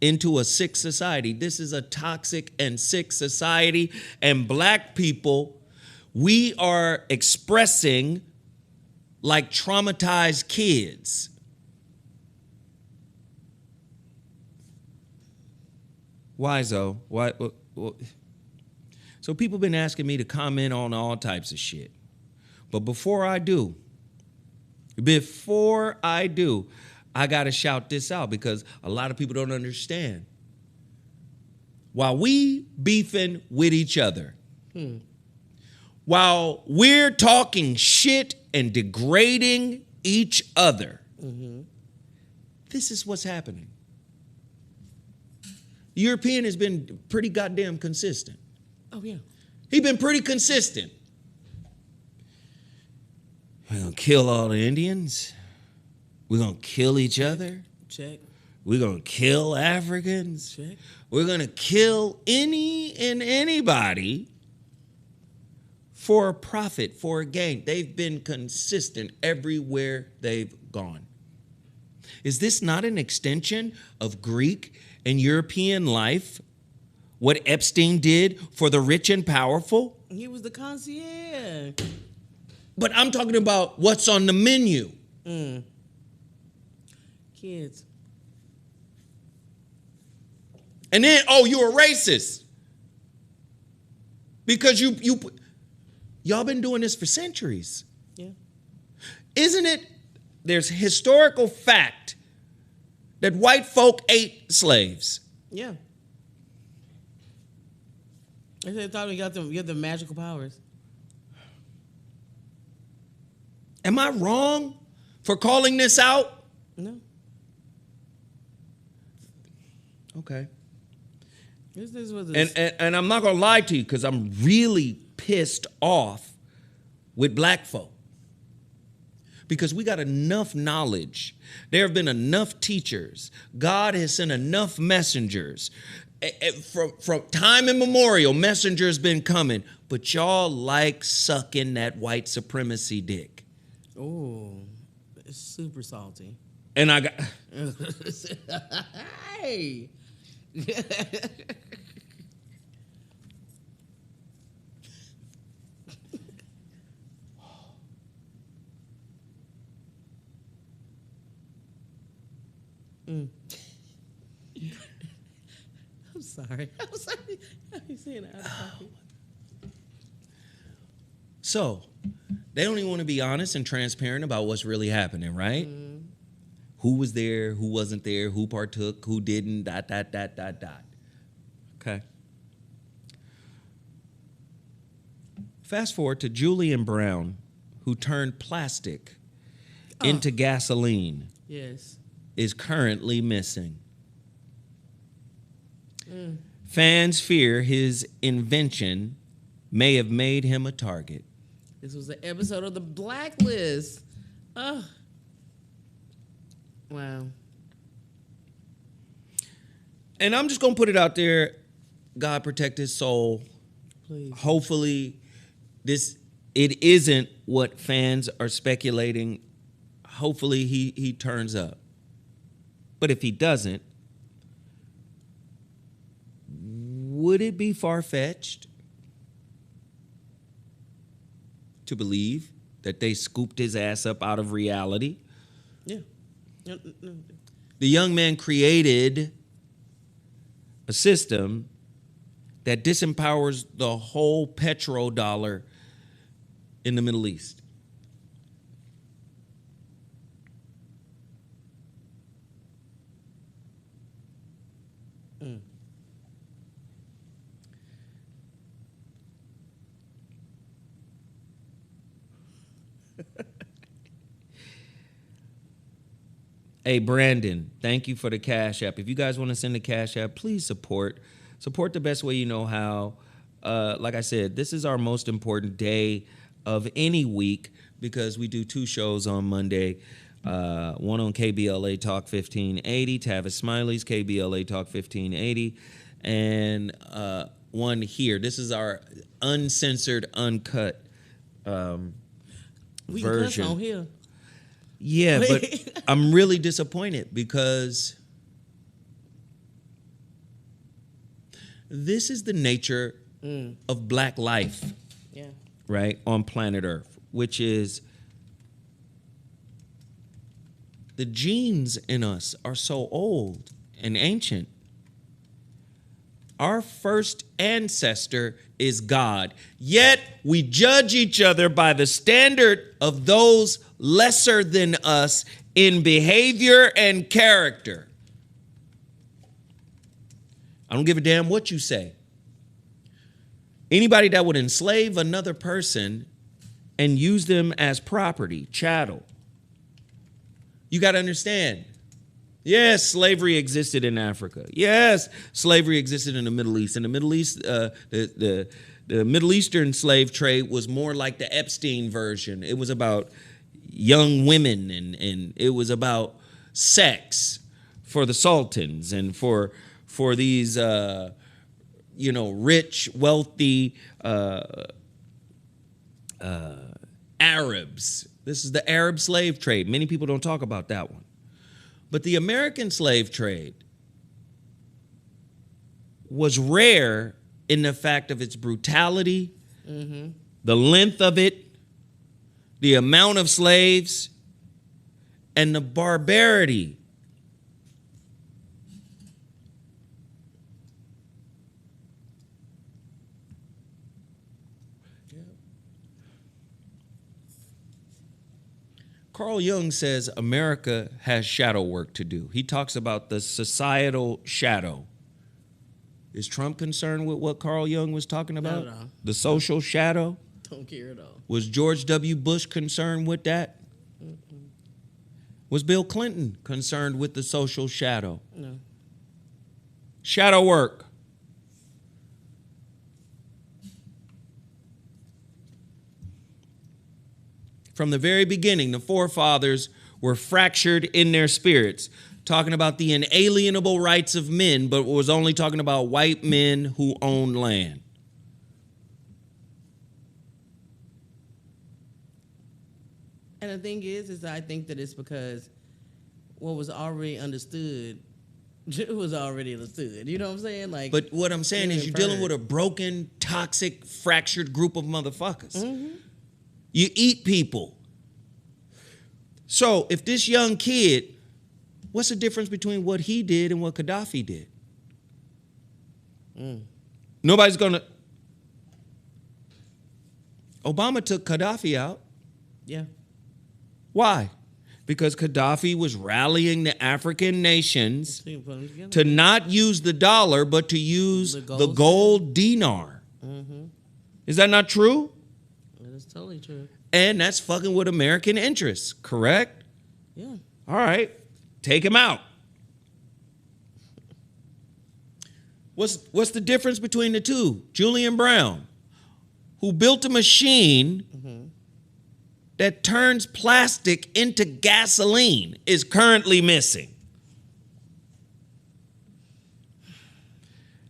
into a sick society. This is a toxic and sick society, and black people, we are expressing like traumatized kids. Why, Zoe? Why? So people been asking me to comment on all types of shit. But before I do, I got to shout this out because a lot of people don't understand. While we beefing with each other, while we're talking shit and degrading each other, this is what's happening. The European has been pretty goddamn consistent. Oh, yeah. He's been pretty consistent. We're going to kill all the Indians. We're going to kill each other. Check. We're going to kill Africans. Check. We're going to kill any and anybody for a profit, for a gain. They've been consistent everywhere they've gone. Is this not an extension of Greek and European life? What Epstein did for the rich and powerful? He was the concierge. But I'm talking about what's on the menu. Kids. And then, you're a racist. Because y'all been doing this for centuries. Yeah. Isn't it? There's historical fact that white folk ate slaves. Yeah. They thought we got them. You have the magical powers. Am I wrong for calling this out? No. Okay. This was and I'm not gonna lie to you because I'm really pissed off with black folk. Because we got enough knowledge. There have been enough teachers. God has sent enough messengers. From time immemorial, messengers been coming. But y'all like sucking that white supremacy dick. Oh, it's super salty. And I got... Hey. I'm sorry. I'm sorry. I'm saying that out of pocket. So, they don't even want to be honest and transparent about what's really happening, right? Who was there, who wasn't there, who partook, who didn't, ... Okay. Fast forward to Julian Brown, who turned plastic into gasoline, Yes. is currently missing. Fans fear his invention may have made him a target. This was an episode of The Blacklist. Oh. Wow. And I'm just going to put it out there. God protect his soul. Please. Hopefully, it isn't what fans are speculating. Hopefully, he turns up. But if he doesn't, would it be far-fetched to believe that they scooped his ass up out of reality? Yeah. No. The young man created a system that disempowers the whole petrodollar in the Middle East. Hey, Brandon, thank you for the Cash App. If you guys want to send the Cash App, please support. Support the best way you know how. Like I said, this is our most important day. of any week because we do 2 shows on Monday. One on KBLA Talk 1580, Tavis Smiley's KBLA Talk 1580, and one here. This is our uncensored, uncut We version. can cuss on here. Yeah, but I'm really disappointed because this is the nature of black life, right, on planet Earth, which is the genes in us are so old and ancient. Our first ancestor is God, yet we judge each other by the standard of those lesser than us in behavior and character. I don't give a damn what you say. Anybody that would enslave another person and use them as property, chattel. You got to understand. Yes, slavery existed in Africa. Yes, slavery existed in the Middle East. In the Middle East, the Middle Eastern slave trade was more like the Epstein version. It was about young women and it was about sex for the sultans and for these rich, wealthy Arabs. This is the Arab slave trade. Many people don't talk about that one. But the American slave trade was rare in the fact of its brutality, the length of it, the amount of slaves, and the barbarity. Carl Jung says America has shadow work to do. He talks about the societal shadow. Is Trump concerned with what Carl Jung was talking about? Not at all. The social shadow? Don't care at all. Was George W. Bush concerned with that? Was Bill Clinton concerned with the social shadow? No. Shadow work. From the very beginning, the forefathers were fractured in their spirits, talking about the inalienable rights of men, but was only talking about white men who own land. And the thing is I think that it's because what was already understood, it was already understood. You know what I'm saying? Like, But what I'm saying is you're dealing with a broken, toxic, fractured group of motherfuckers. You eat people. So if this young kid, what's the difference between what he did and what Gaddafi did? Nobody's gonna. Obama took Gaddafi out. yeah. Why? Because Gaddafi was rallying the African nations So you put them together. to not use the dollar, but to use the gold dinar. Is that not true? That's totally true. And that's fucking with American interests, correct? Yeah. All right, take him out. What's the difference between the two? Julian Brown, who built a machine that turns plastic into gasoline, is currently missing.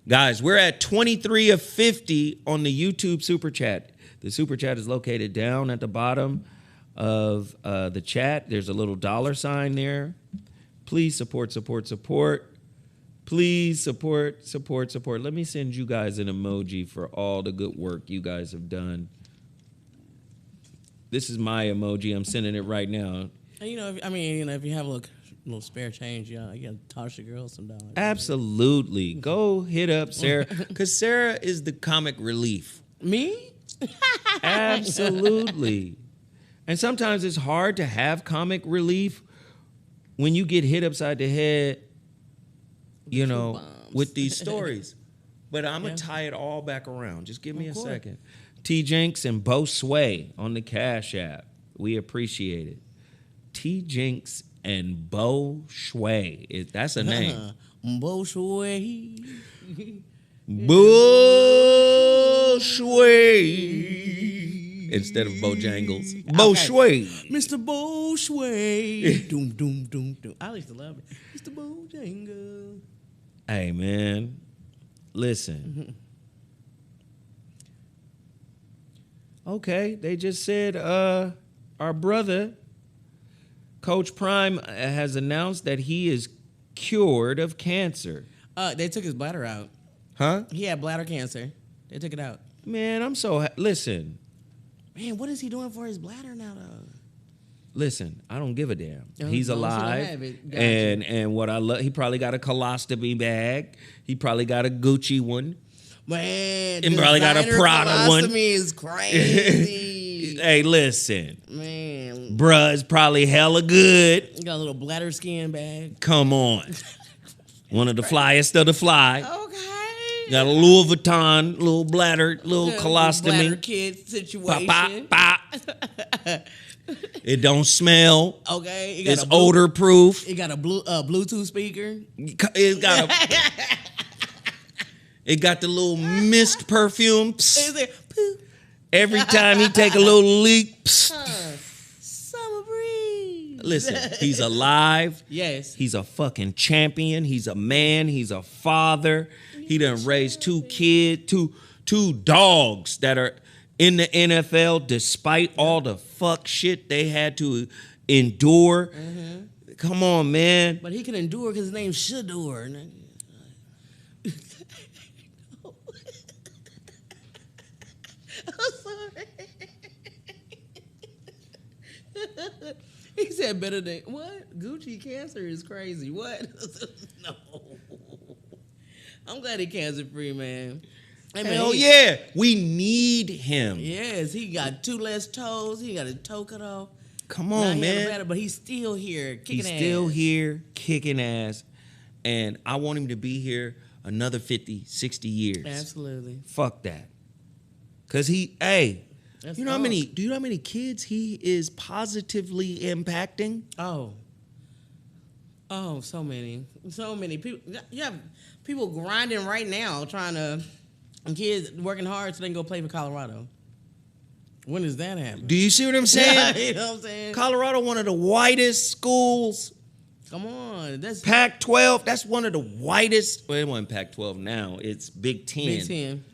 Guys, we're at 23 of 50 on the YouTube Super Chat. The Super Chat is located down at the bottom of the chat. There's a little $sign there. Please support. Please support. Let me send you guys an emoji for all the good work you guys have done. This is my emoji. I'm sending it right now. And, if you have a little spare change, you can toss your girl some dollars. Absolutely. Go hit up Sarah, because Sarah is the comic relief. Me? Absolutely. And sometimes it's hard to have comic relief when you get hit upside the head, with these stories. But I'm going to tie it all back around. Just give me a second. T. Jenks and Bo Sway on the Cash App. We appreciate it. T. Jenks and Bo Sway. That's a name. Bo Sway. Bo Sway. instead of Bojangles. Boshway. Mr. Boshway. Doom, doom, doom, doom. I used to love it. Mr. Bojangles. Hey, man. Listen. Okay, they just said our brother, Coach Prime, has announced that he is cured of cancer. They took his bladder out. Huh? He had bladder cancer. They took it out. Man, I'm so... Listen. Man, what is he doing for his bladder now, though? Listen, I don't give a damn. Oh, He's as long as he don't alive. have it. Gotcha. And what I love... He probably got a colostomy bag. He probably got a Gucci one. Man, And probably got a Prada one. colostomy is crazy. Hey, listen. Man. Bruh is probably hella good. You got a little bladder skin bag. Come on. One of the flyest of the fly. Okay. Got a Louis Vuitton, little bladder, little colostomy. Bladder kid situation. Pop, pop, pop. It don't smell. Okay. You got It's a odor proof. You got a Bluetooth speaker. It got a... It got the little mist perfume. Psst. Is it poo? Every time he take a little leak. Psst. Summer breeze. Listen, he's alive. Yes. He's a fucking champion. He's a man. He's a father. He done raised two dogs that are in the NFL despite all the fuck shit they had to endure. Mm-hmm. Come on, man. But he can endure because his name's Shadur. I'm sorry. He said better than what? Gucci cancer is crazy. What? No. I'm glad he cancer free, man. Hey, man, Hell yeah. We need him. Yes, he got 2 less toes. He got a toe cut off. Come Now on, he had a man. bladder, but he's still here kicking He's ass. still here kicking ass. And I want him to be here another 50, 60 years. Absolutely. Fuck that. Cause do That's you know how many kids he is positively impacting? Oh, so many people. You have people grinding right now, and kids working hard so they can go play for Colorado. When does that happen? Do you see what I'm saying? You know what I'm saying? Colorado, one of the whitest schools. Come on, that's Pac-12, that's one of the whitest. Well, it wasn't Pac-12 now. It's Big Ten. Big Ten.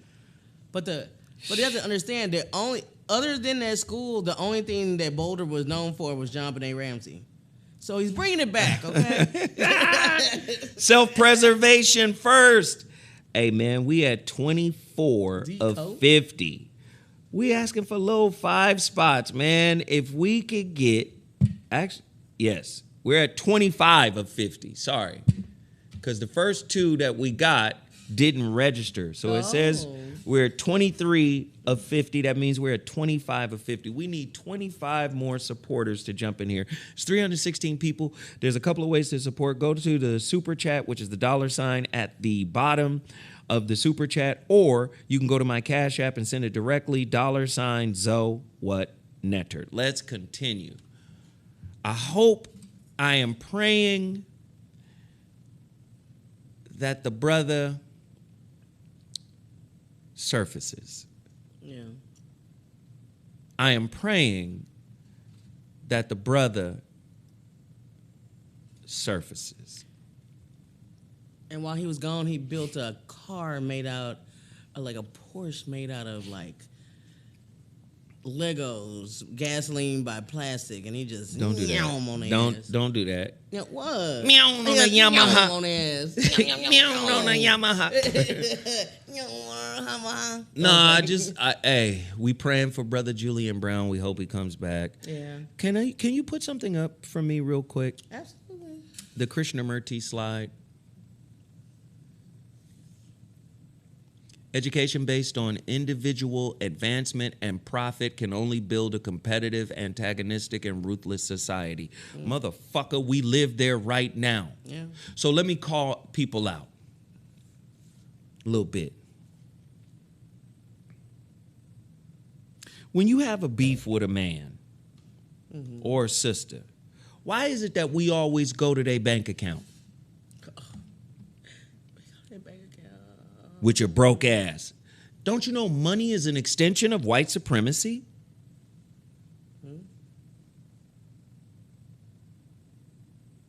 But you have to understand that other than that school, the only thing that Boulder was known for was John Benet Ramsey. So he's bringing it back, okay? Self-preservation first. Hey, man, we at 24 of 50. We asking for low 5 spots, man. If we could get, yes, we're at 25 of 50. Sorry. Because the first 2 that we got didn't register. So it says we're at 23 of 50. That means we're at 25 of 50. We need 25 more supporters to jump in here. It's 316 people. There's a couple of ways to support. Go to the super chat, which is the $ at the bottom of the super chat, or you can go to my Cash App and send it directly, $ZoWhat Netter. Let's continue. I am praying that the brother surfaces. Yeah. I am praying that the brother surfaces. And while he was gone, he built a car made out, like a Porsche made out of like Legos, gasoline by plastic, and he just Don't do that. on their ass. Don't do that. Yeah, what? Meow on the Yamaha. On their ass. Meow on the Yamaha. Hey, we praying for brother Julian Brown. We hope he comes back. Yeah. Can you put something up for me real quick? Absolutely. The Krishnamurti slide. Education based on individual advancement and profit can only build a competitive, antagonistic, and ruthless society. Motherfucker, we live there right now. Yeah. So let me call people out a little bit. When you have a beef with a man or a sister, why is it that we always go to their bank account? With your broke ass. Don't you know money is an extension of white supremacy?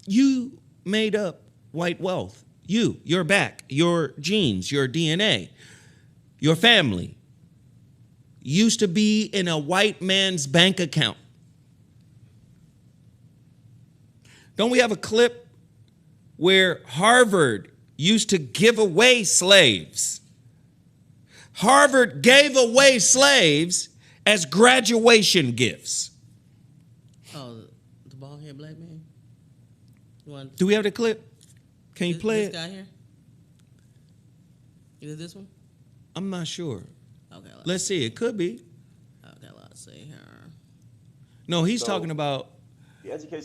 You made up white wealth. Your back, your genes, your DNA, your family used to be in a white man's bank account. Don't we have a clip where Harvard used to give away slaves? Harvard gave away slaves as graduation gifts. Oh, the bald-headed black man? Do we have the clip? Can you play this it? Guy here? Is it this one? I'm not sure. Okay. Let's see. It could be. Okay, let's see here. No, he's talking about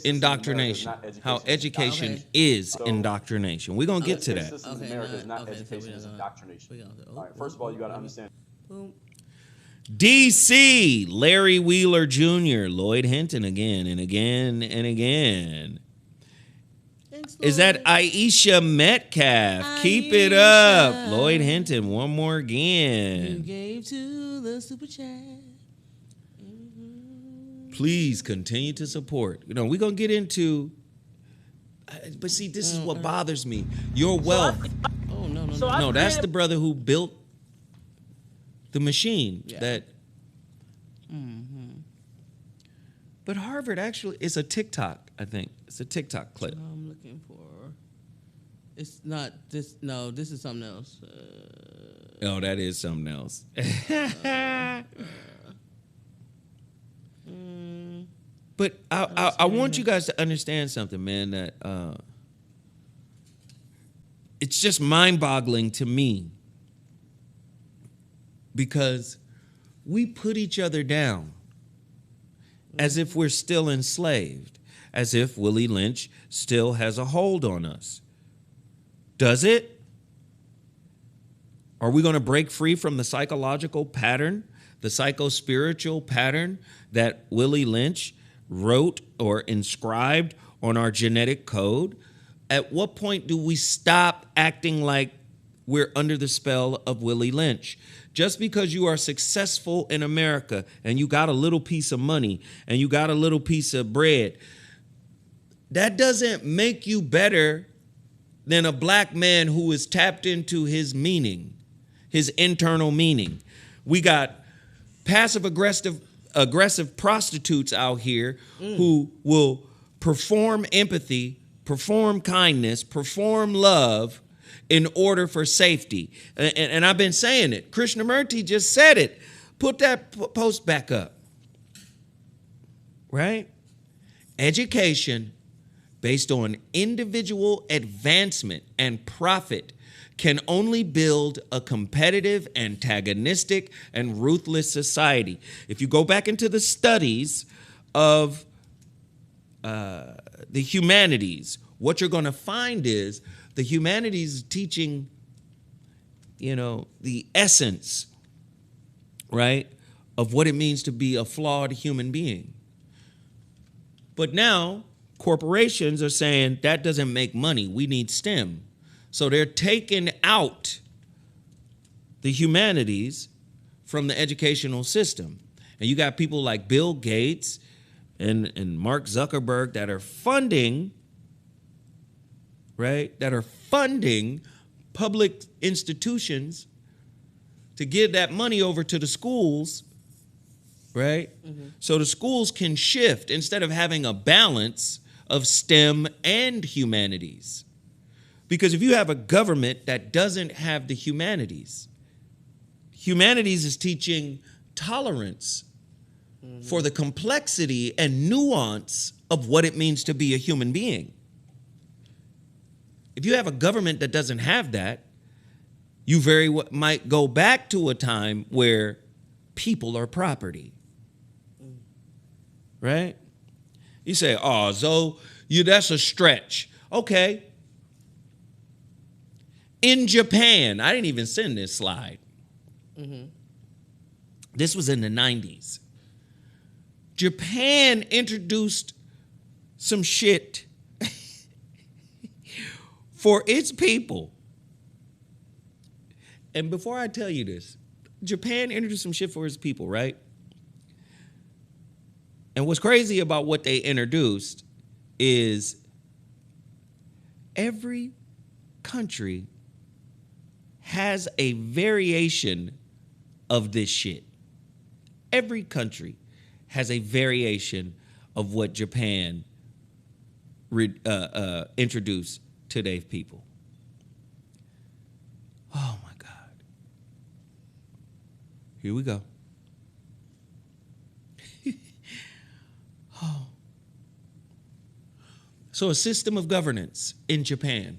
indoctrination. How education is indoctrination. We're going to get to that. America is not education, it's indoctrination. All right, first of all, you got to understand. DC, Larry Wheeler Jr., Lloyd Hinton again and again and again. Is that Aisha Metcalf? Keep it up. Lloyd Hinton, one more again. You gave to the super chat. Please continue to support. You know, we're going to get into, but see, this is what bothers me. Your wealth. No, that's the brother who built the machine that. But Harvard actually is a TikTok, I think. It's a TikTok clip. I'm looking for. It's not this. No, this is something else. Oh, that is something else. But I want you guys to understand something, man, that it's just mind-boggling to me because we put each other down as if we're still enslaved, as if Willie Lynch still has a hold on us. Does it? Are we going to break free from the psychological pattern, the psycho-spiritual pattern that Willie Lynch wrote or inscribed on our genetic code? At what point do we stop acting like we're under the spell of Willie Lynch? Just because you are successful in America and you got a little piece of money and you got a little piece of bread, that doesn't make you better than a black man who is tapped into his meaning, his internal meaning. We got passive-aggressive prostitutes out here who will perform empathy, perform kindness, perform love in order for safety. And I've been saying it. Krishnamurti just said it. Put that post back up. Right? Education based on individual advancement and profit can only build a competitive, antagonistic, and ruthless society. If you go back into the studies of the humanities, what you're going to find is the humanities teaching, the essence, right, of what it means to be a flawed human being. But now corporations are saying that doesn't make money. We need STEM. So they're taking out the humanities from the educational system. And you got people like Bill Gates and Mark Zuckerberg that are funding, right, that are funding public institutions to give that money over to the schools, right? So the schools can shift instead of having a balance of STEM and humanities. Because if you have a government that doesn't have the humanities is teaching tolerance for the complexity and nuance of what it means to be a human being. If you have a government that doesn't have that, you very well might go back to a time where people are property. Right? You say, oh, Zo, that's a stretch. Okay. In Japan, I didn't even send this slide. This was in the 90s. Japan introduced some shit for its people. And before I tell you this, Japan introduced some shit for its people, right? And what's crazy about what they introduced is every country has a variation of this shit. Every country has a variation of what Japan introduced to their people. Oh my God. Here we go. Oh. So a system of governance in Japan.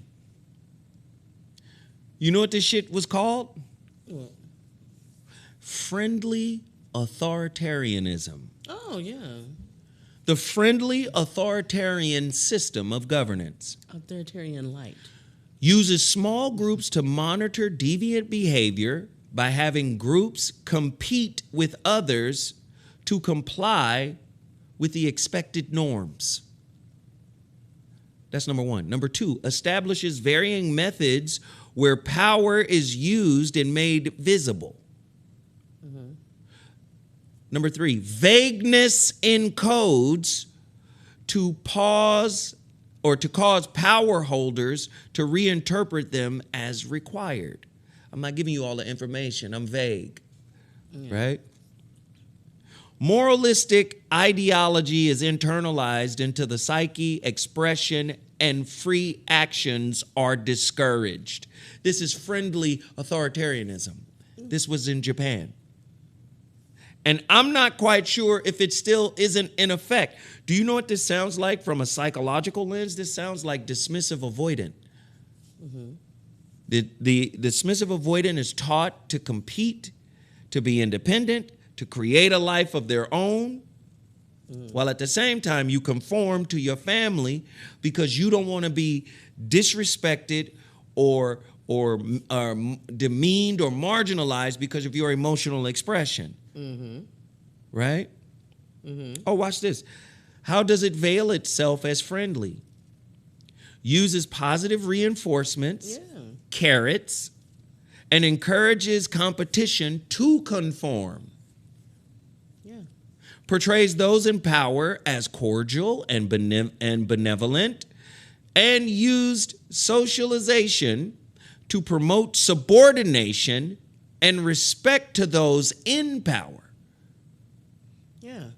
You know what this shit was called? What? Friendly authoritarianism. Oh, yeah. The friendly authoritarian system of governance Authoritarian light. uses small groups to monitor deviant behavior by having groups compete with others to comply with the expected norms. That's number one. Number two, establishes varying methods where power is used and made visible. Mm-hmm. Number three, vagueness in codes to cause power holders to reinterpret them as required. I'm not giving you all the information. I'm vague, right? Moralistic ideology is internalized into the psyche, expression, and free actions are discouraged. This is friendly authoritarianism. This was in Japan. And I'm not quite sure if it still isn't in effect. Do you know what this sounds like from a psychological lens? This sounds like dismissive avoidant. Mm-hmm. The dismissive avoidant is taught to compete, to be independent, to create a life of their own, while at the same time you conform to your family because you don't want to be disrespected or demeaned or marginalized because of your emotional expression. Mm-hmm. Right? Mm-hmm. Oh, watch this. How does it veil itself as friendly? Uses positive reinforcements, carrots, and encourages competition to conform. Portrays those in power as cordial and benevolent, and used socialization to promote subordination and respect to those in power. Yeah,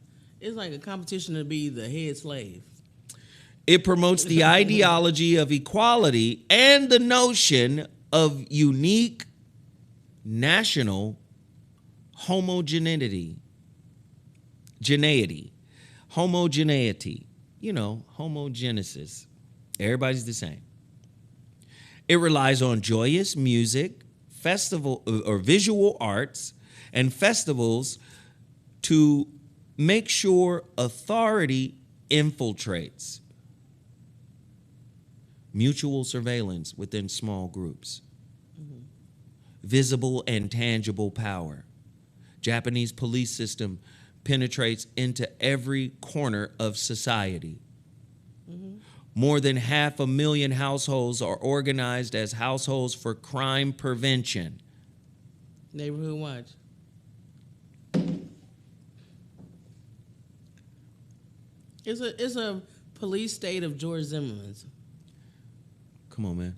it's like a competition to be the head slave. It promotes the ideology of equality and the notion of unique national homogeneity. Homogeneity, homogenesis. Everybody's the same. It relies on joyous music, festival or visual arts, and festivals to make sure authority infiltrates. Mutual surveillance within small groups. Mm-hmm. Visible and tangible power. Japanese police system penetrates into every corner of society. Mm-hmm. More than 500,000 households are organized as households for crime prevention. Neighborhood watch. It's a police state of George Zimmerman's. Come on, man.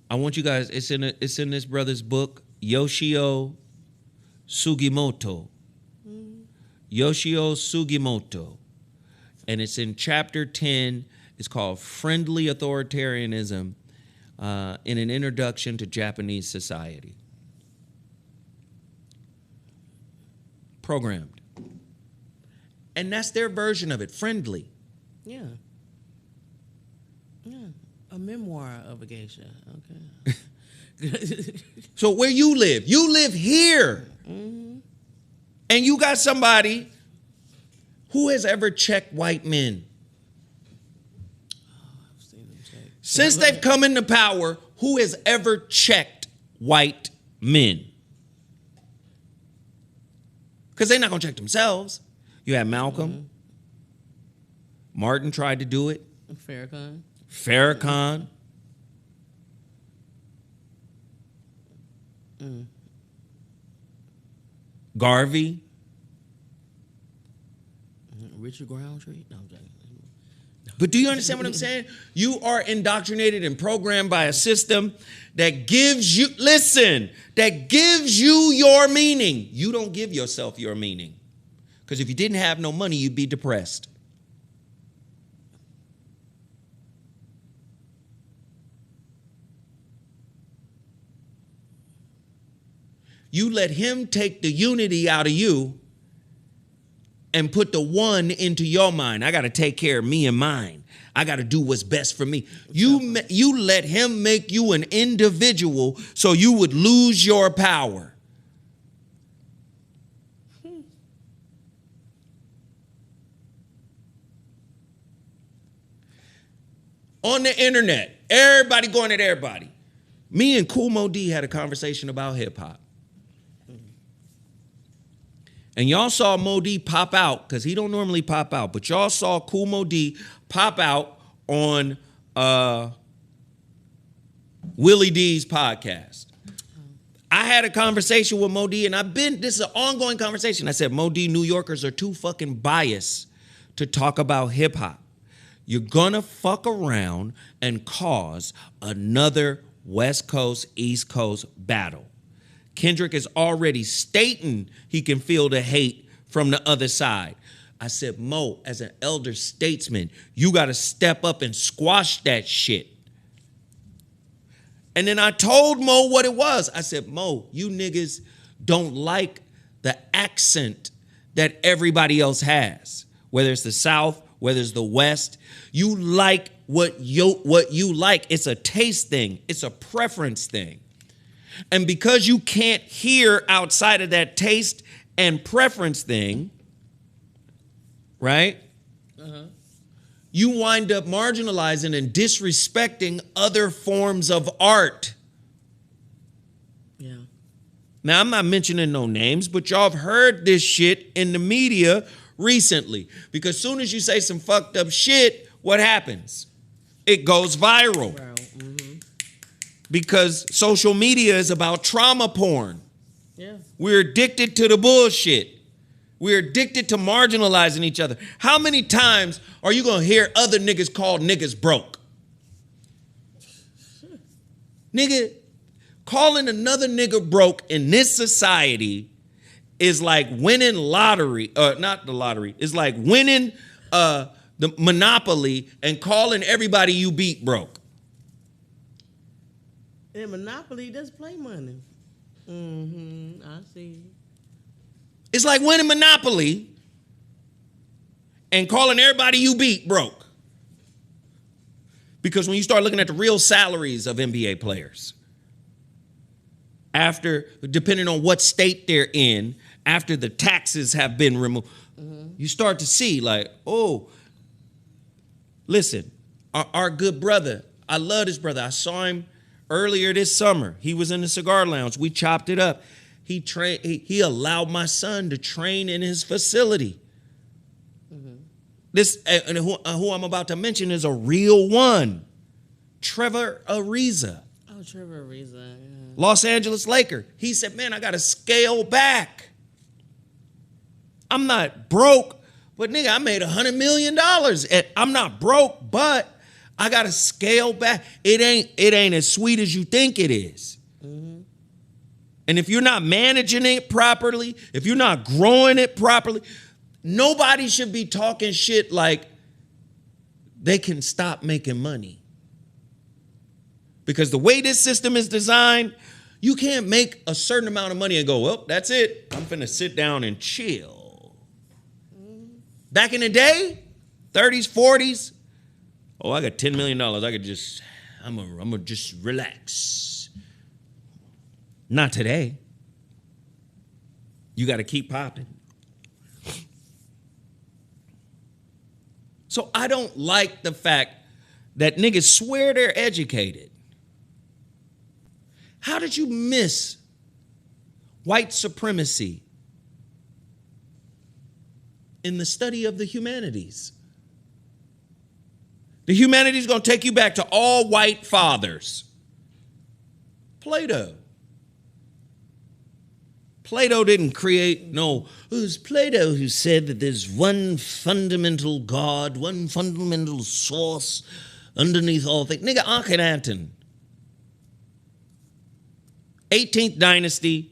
I want you guys. It's in this brother's book, Yoshio Sugimoto. Yoshio Sugimoto. And it's in chapter 10. It's called Friendly Authoritarianism in an Introduction to Japanese Society. Programmed. And that's their version of it, friendly. Yeah. Yeah. A memoir of a geisha. Okay. So where you live here. Mm-hmm. And you got somebody who has ever checked white men. I've seen them check. Since they've come into power, who has ever checked white men? Because they're not going to check themselves. You have Malcolm. Mm-hmm. Martin tried to do it. Farrakhan. Mm. Garvey. Richard Groundtree. No, I'm joking. But do you understand what I'm saying? You are indoctrinated and programmed by a system that gives you, listen, that gives you your meaning. You don't give yourself your meaning. Because if you didn't have no money, you'd be depressed. You let him take the unity out of you and put the one into your mind. I got to take care of me and mine. I got to do what's best for me. You let him make you an individual so you would lose your power. On the internet, everybody going at everybody. Me and Kool Mo D had a conversation about hip hop. And y'all saw Mo D pop out, because he don't normally pop out, but y'all saw Kool Mo D pop out on Willie D's podcast. I had a conversation with Mo D, and this is an ongoing conversation. I said, Mo D, New Yorkers are too fucking biased to talk about hip hop. You're gonna fuck around and cause another West Coast, East Coast battle. Kendrick is already stating he can feel the hate from the other side. I said, Mo, as an elder statesman, you got to step up and squash that shit. And then I told Mo what it was. I said, Mo, you niggas don't like the accent that everybody else has, whether it's the South, whether it's the West. You like what you like. It's a taste thing. It's a preference thing. And because you can't hear outside of that taste and preference thing, right? You wind up marginalizing and disrespecting other forms of art. Yeah. Now, I'm not mentioning no names, but y'all have heard this shit in the media recently. Because as soon as you say some fucked up shit, what happens? It goes viral. Because social media is about trauma porn. Yeah. We're addicted to the bullshit. We're addicted to marginalizing each other. How many times are you going to hear other niggas call niggas broke? Nigga, calling another nigga broke in this society is like winning lottery, not the lottery. It's like winning the Monopoly and calling everybody you beat broke. And Monopoly does play money. I see. It's like winning Monopoly and calling everybody you beat broke. Because when you start looking at the real salaries of NBA players, depending on what state they're in, after the taxes have been removed, you start to see like, oh, listen, our good brother, I love this brother. I saw him earlier this summer. He was in the cigar lounge. We chopped it up. He allowed my son to train in his facility. This and who I'm about to mention is a real one. Trevor Ariza. Oh, Trevor Ariza. Yeah. Los Angeles Laker. He said, man, I got to scale back. I'm not broke, but nigga, I made $100 million. And I'm not broke, but I got to scale back. It ain't as sweet as you think it is. And if you're not managing it properly, if you're not growing it properly, nobody should be talking shit like they can stop making money. Because the way this system is designed, you can't make a certain amount of money and go, well, that's it. I'm finna sit down and chill. Back in the day, 30s, 40s, oh, I got $10 million. I'm gonna just relax. Not today. You got to keep popping. So I don't like the fact that niggas swear they're educated. How did you miss white supremacy in the study of the humanities? The humanities is going to take you back to all white fathers. Plato. Plato didn't create, no, it was Plato who said that there's one fundamental God, one fundamental source underneath all things. Nigga, Akhenaten. 18th dynasty.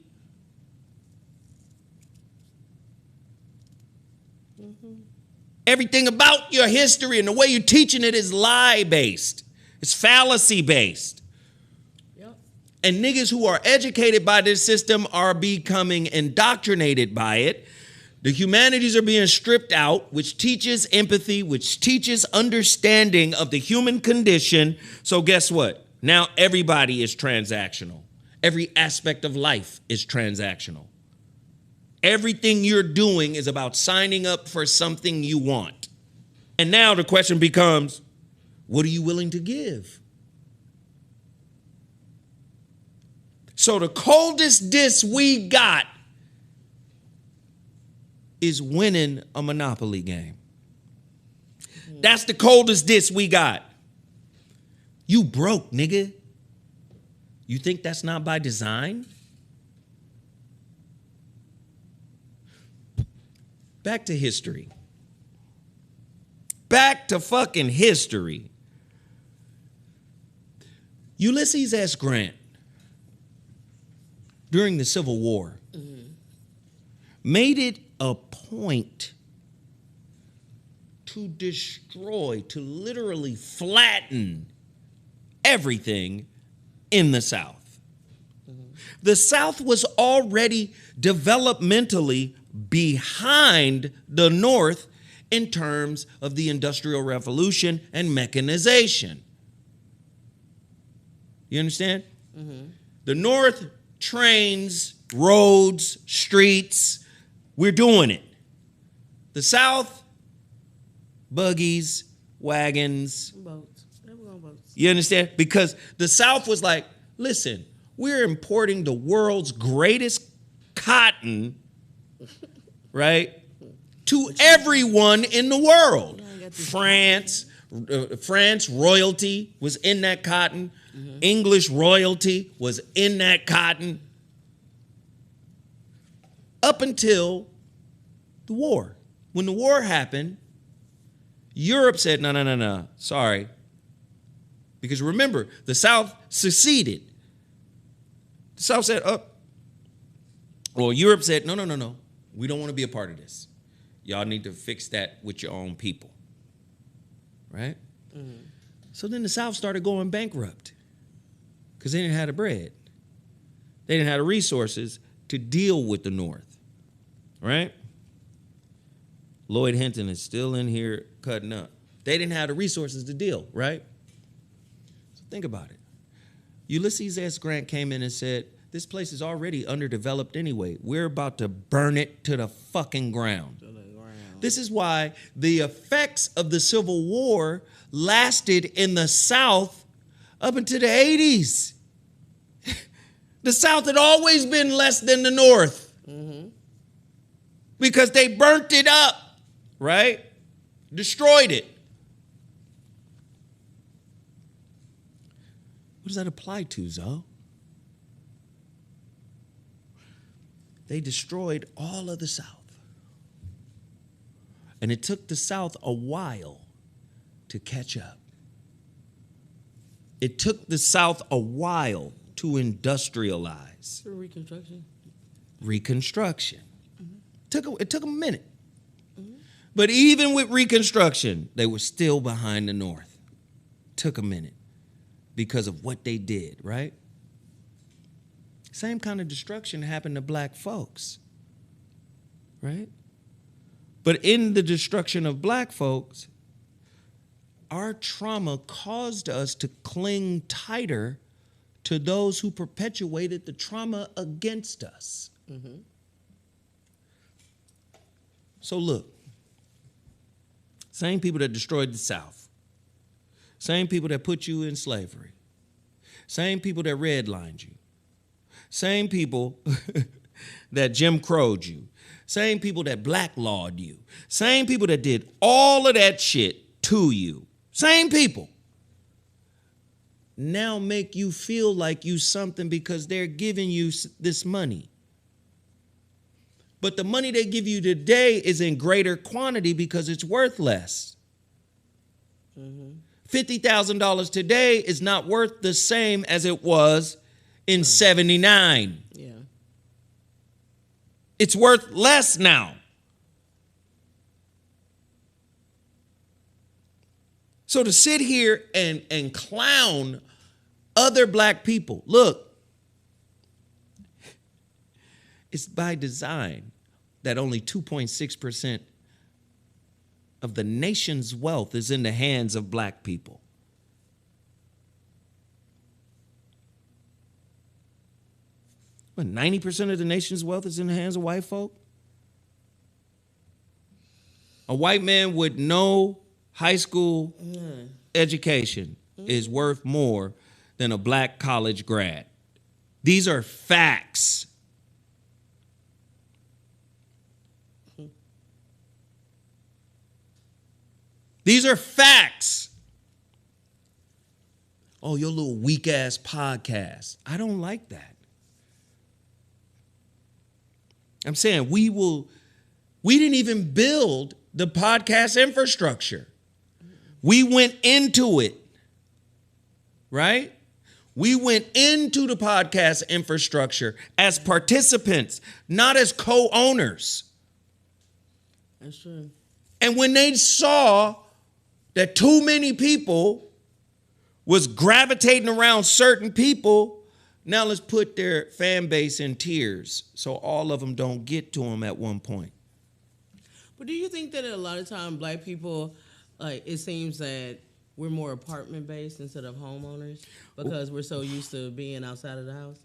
Everything about your history and the way you're teaching it is lie-based. It's fallacy-based. Yep. And niggas who are educated by this system are becoming indoctrinated by it. The humanities are being stripped out, which teaches empathy, which teaches understanding of the human condition. So guess what? Now everybody is transactional. Every aspect of life is transactional. Everything you're doing is about signing up for something you want. And now the question becomes, what are you willing to give? So the coldest diss we got is winning a Monopoly game. That's the coldest diss we got. You broke, nigga. You think that's not by design? Back to history. Back to fucking history. Ulysses S. Grant, during the Civil War, made it a point to destroy, to literally flatten everything in the South. The South was already developmentally behind the North in terms of the Industrial Revolution and mechanization. You understand? The North trains, roads, streets, we're doing it. The South, buggies, wagons. Boats. They were on boats. You understand? Because the South was like, listen, we're importing the world's greatest cotton, right, to everyone in the world. France royalty was in that cotton. English royalty was in that cotton. Up until the war. When the war happened, Europe said, no, sorry. Because remember, the South seceded. The South said, well, Europe said, no. We don't want to be a part of this. Y'all need to fix that with your own people. Right? So then the South started going bankrupt because they didn't have the bread. They didn't have the resources to deal with the North. Right? Lloyd Hinton is still in here cutting up. They didn't have the resources to deal, right? So think about it. Ulysses S. Grant came in and said, this place is already underdeveloped anyway. We're about to burn it to the fucking ground. This is why the effects of the Civil War lasted in the South up until the 80s. The South had always been less than the North because they burnt it up, right? Destroyed it. What does that apply to, Zo? They destroyed all of the South. And it took the South a while to catch up. It took the South a while to industrialize. For Reconstruction. Reconstruction. It took a minute. But even with Reconstruction, they were still behind the North. Took a minute because of what they did, right? Same kind of destruction happened to black folks, right? But in the destruction of black folks, our trauma caused us to cling tighter to those who perpetuated the trauma against us. So look, same people that destroyed the South, same people that put you in slavery, same people that redlined you, same people that Jim Crowed you, same people that blacklawed you, same people that did all of that shit to you, same people now make you feel like you something because they're giving you this money. But the money they give you today is in greater quantity because it's worth less. $50,000 today is not worth the same as it was in 79. Yeah. It's worth less now. So to sit here and clown other black people, look, it's by design that only 2.6% of the nation's wealth is in the hands of black people. What, 90% of the nation's wealth is in the hands of white folk? A white man with no high school education is worth more than a black college grad. These are facts. These are facts. Oh, your little weak ass podcast. I don't like that. I'm saying we didn't even build the podcast infrastructure. We went into it, right? We went into the podcast infrastructure as participants, not as co-owners. That's true. And when they saw that too many people was gravitating around certain people, now let's put their fan base in tears so all of them don't get to them at one point. But do you think that a lot of time black people, like, it seems that we're more apartment based instead of homeowners because we're so used to being outside of the house?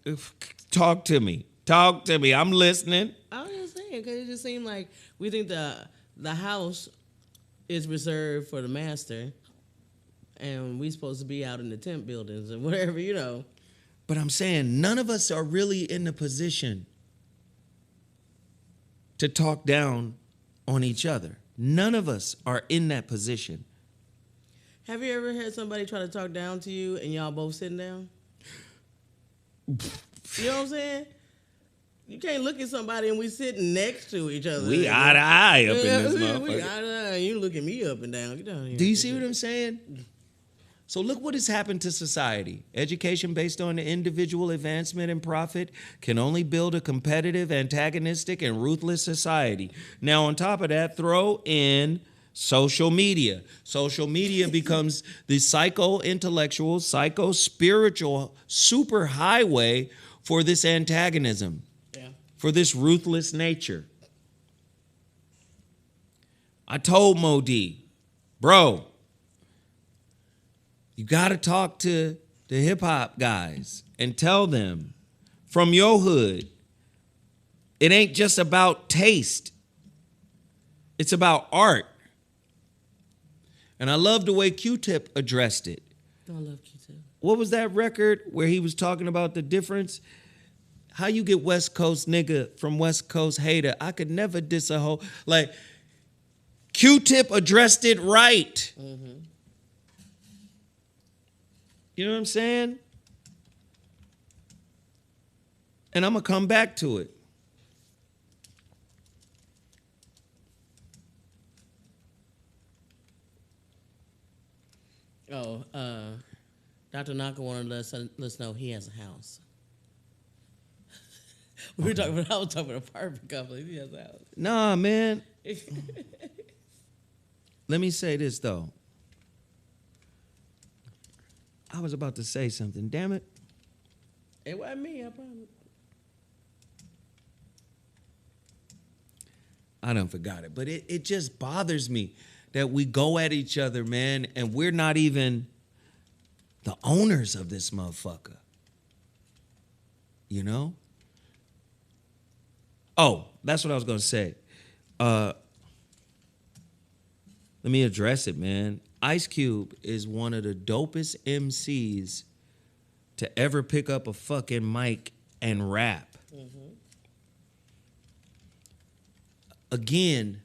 Talk to me. Talk to me. I'm listening. I was just saying because it just seemed like we think the house is reserved for the master, and we supposed to be out in the tent buildings or whatever, you know. But I'm saying none of us are really in the position to talk down on each other. None of us are in that position. Have you ever had somebody try to talk down to you and y'all both sitting down? You know what I'm saying? You can't look at somebody and we sitting next to each other. We eye to eye up in this We motherfucker. eye to eye. You looking me up and down. Get down here. Do you see what I'm saying? So look what has happened to society. Education based on the individual advancement and profit can only build a competitive, antagonistic, and ruthless society. Now, on top of that, throw in social media. Social media becomes the psycho-intellectual, psycho-spiritual superhighway for this antagonism, for this ruthless nature. I told Modi, bro, you got to talk to the hip-hop guys and tell them from your hood, it ain't just about taste. It's about art. And I love the way Q-Tip addressed it. I love Q-Tip. What was that record where he was talking about the difference? How you get West Coast nigga from West Coast hater? I could never diss a hoe. Like, Q-Tip addressed it right. Mm-hmm. You know what I'm saying? And I'm going to come back to it. Oh, Dr. Naka wanted to let us know he has a house. I was talking about apartment complex. He has a house. Nah, man. Let me say this, though. I was about to say something. Damn it. It wasn't me, I promise. I done forgot it. But it just bothers me that we go at each other, man, and we're not even the owners of this motherfucker. You know? Oh, that's what I was going to say. Let me address it, man. Ice Cube is one of the dopest MCs to ever pick up a fucking mic and rap. Mm-hmm. Again,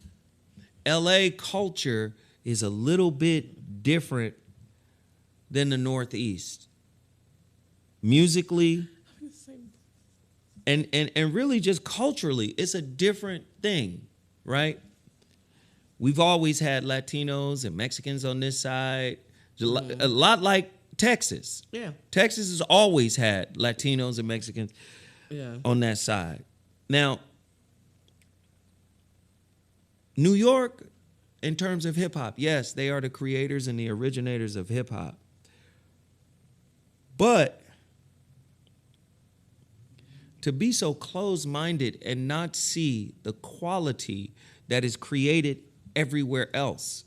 LA culture is a little bit different than the Northeast. Musically, And really just culturally, it's a different thing, right? We've always had Latinos and Mexicans on this side, a lot like Texas. Yeah. Texas has always had Latinos and Mexicans on that side. Now, New York, in terms of hip hop, yes, they are the creators and the originators of hip hop. But to be so close-minded and not see the quality that is created everywhere else.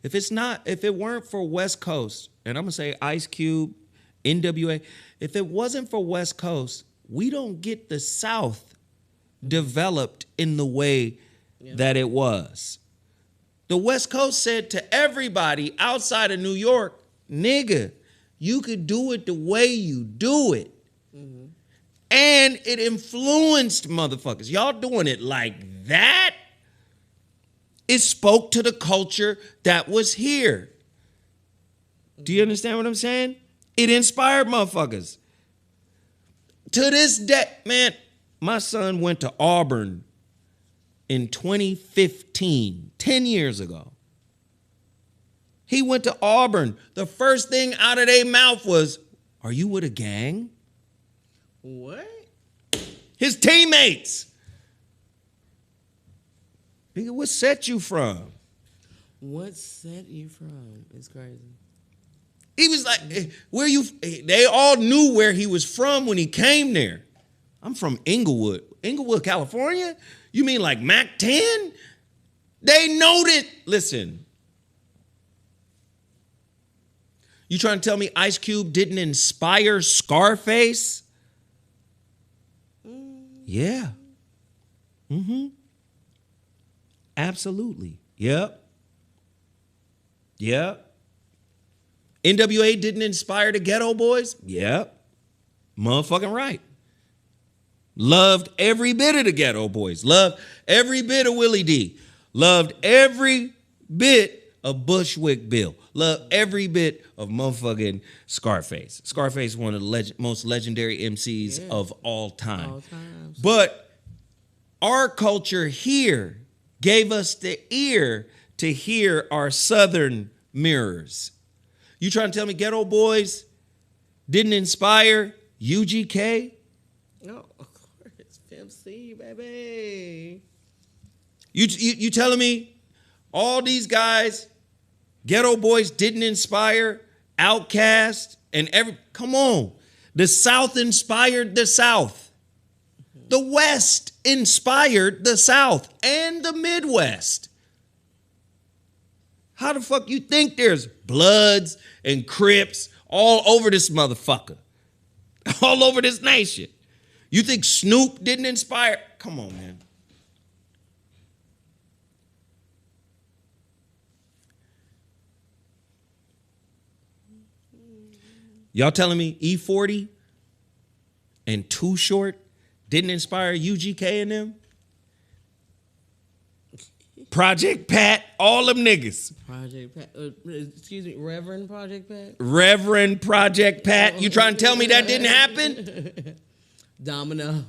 If it weren't for West Coast, and I'm gonna say Ice Cube, NWA, if it wasn't for West Coast, we don't get the South developed in the way that it was. The West Coast said to everybody outside of New York, nigga, you could do it the way you do it. Mm-hmm. And it influenced motherfuckers. Y'all doing it like that? It spoke to the culture that was here. Do you understand what I'm saying? It inspired motherfuckers. To this day, man, my son went to Auburn in 2015, 10 years ago. He went to Auburn. The first thing out of their mouth was, "Are you with a gang?" What? His teammates. Nigga, what set you from? What set you from? It's crazy. He was like, where you? They all knew where he was from when he came there. I'm from Inglewood. Inglewood, California? You mean like Mac 10? They know that. Listen. You trying to tell me Ice Cube didn't inspire Scarface? Yeah. Mm-hmm. Absolutely. Yep. Yep. NWA didn't inspire the Ghetto Boys? Yep. Motherfucking right. Loved every bit of the Ghetto Boys. Loved every bit of Willie D. Loved every bit of Bushwick Bill. Loved every bit of motherfucking Scarface. Scarface, one of the most legendary MCs of all time. All times. But our culture here gave us the ear to hear our Southern mirrors. You trying to tell me Ghetto Boys didn't inspire UGK? No, of course. Pimp C, baby. You telling me all these guys, Ghetto Boys, didn't inspire Outkast and come on. The South inspired the South. The West inspired the South and the Midwest. How the fuck you think there's Bloods and Crips all over this motherfucker? All over this nation. You think Snoop didn't inspire? Come on, man. Y'all telling me E40 and Too Short didn't inspire UGK and them? Project Pat, all them niggas. Project Pat, excuse me, Reverend Project Pat? Reverend Project Pat. You trying to tell me that didn't happen? Domino.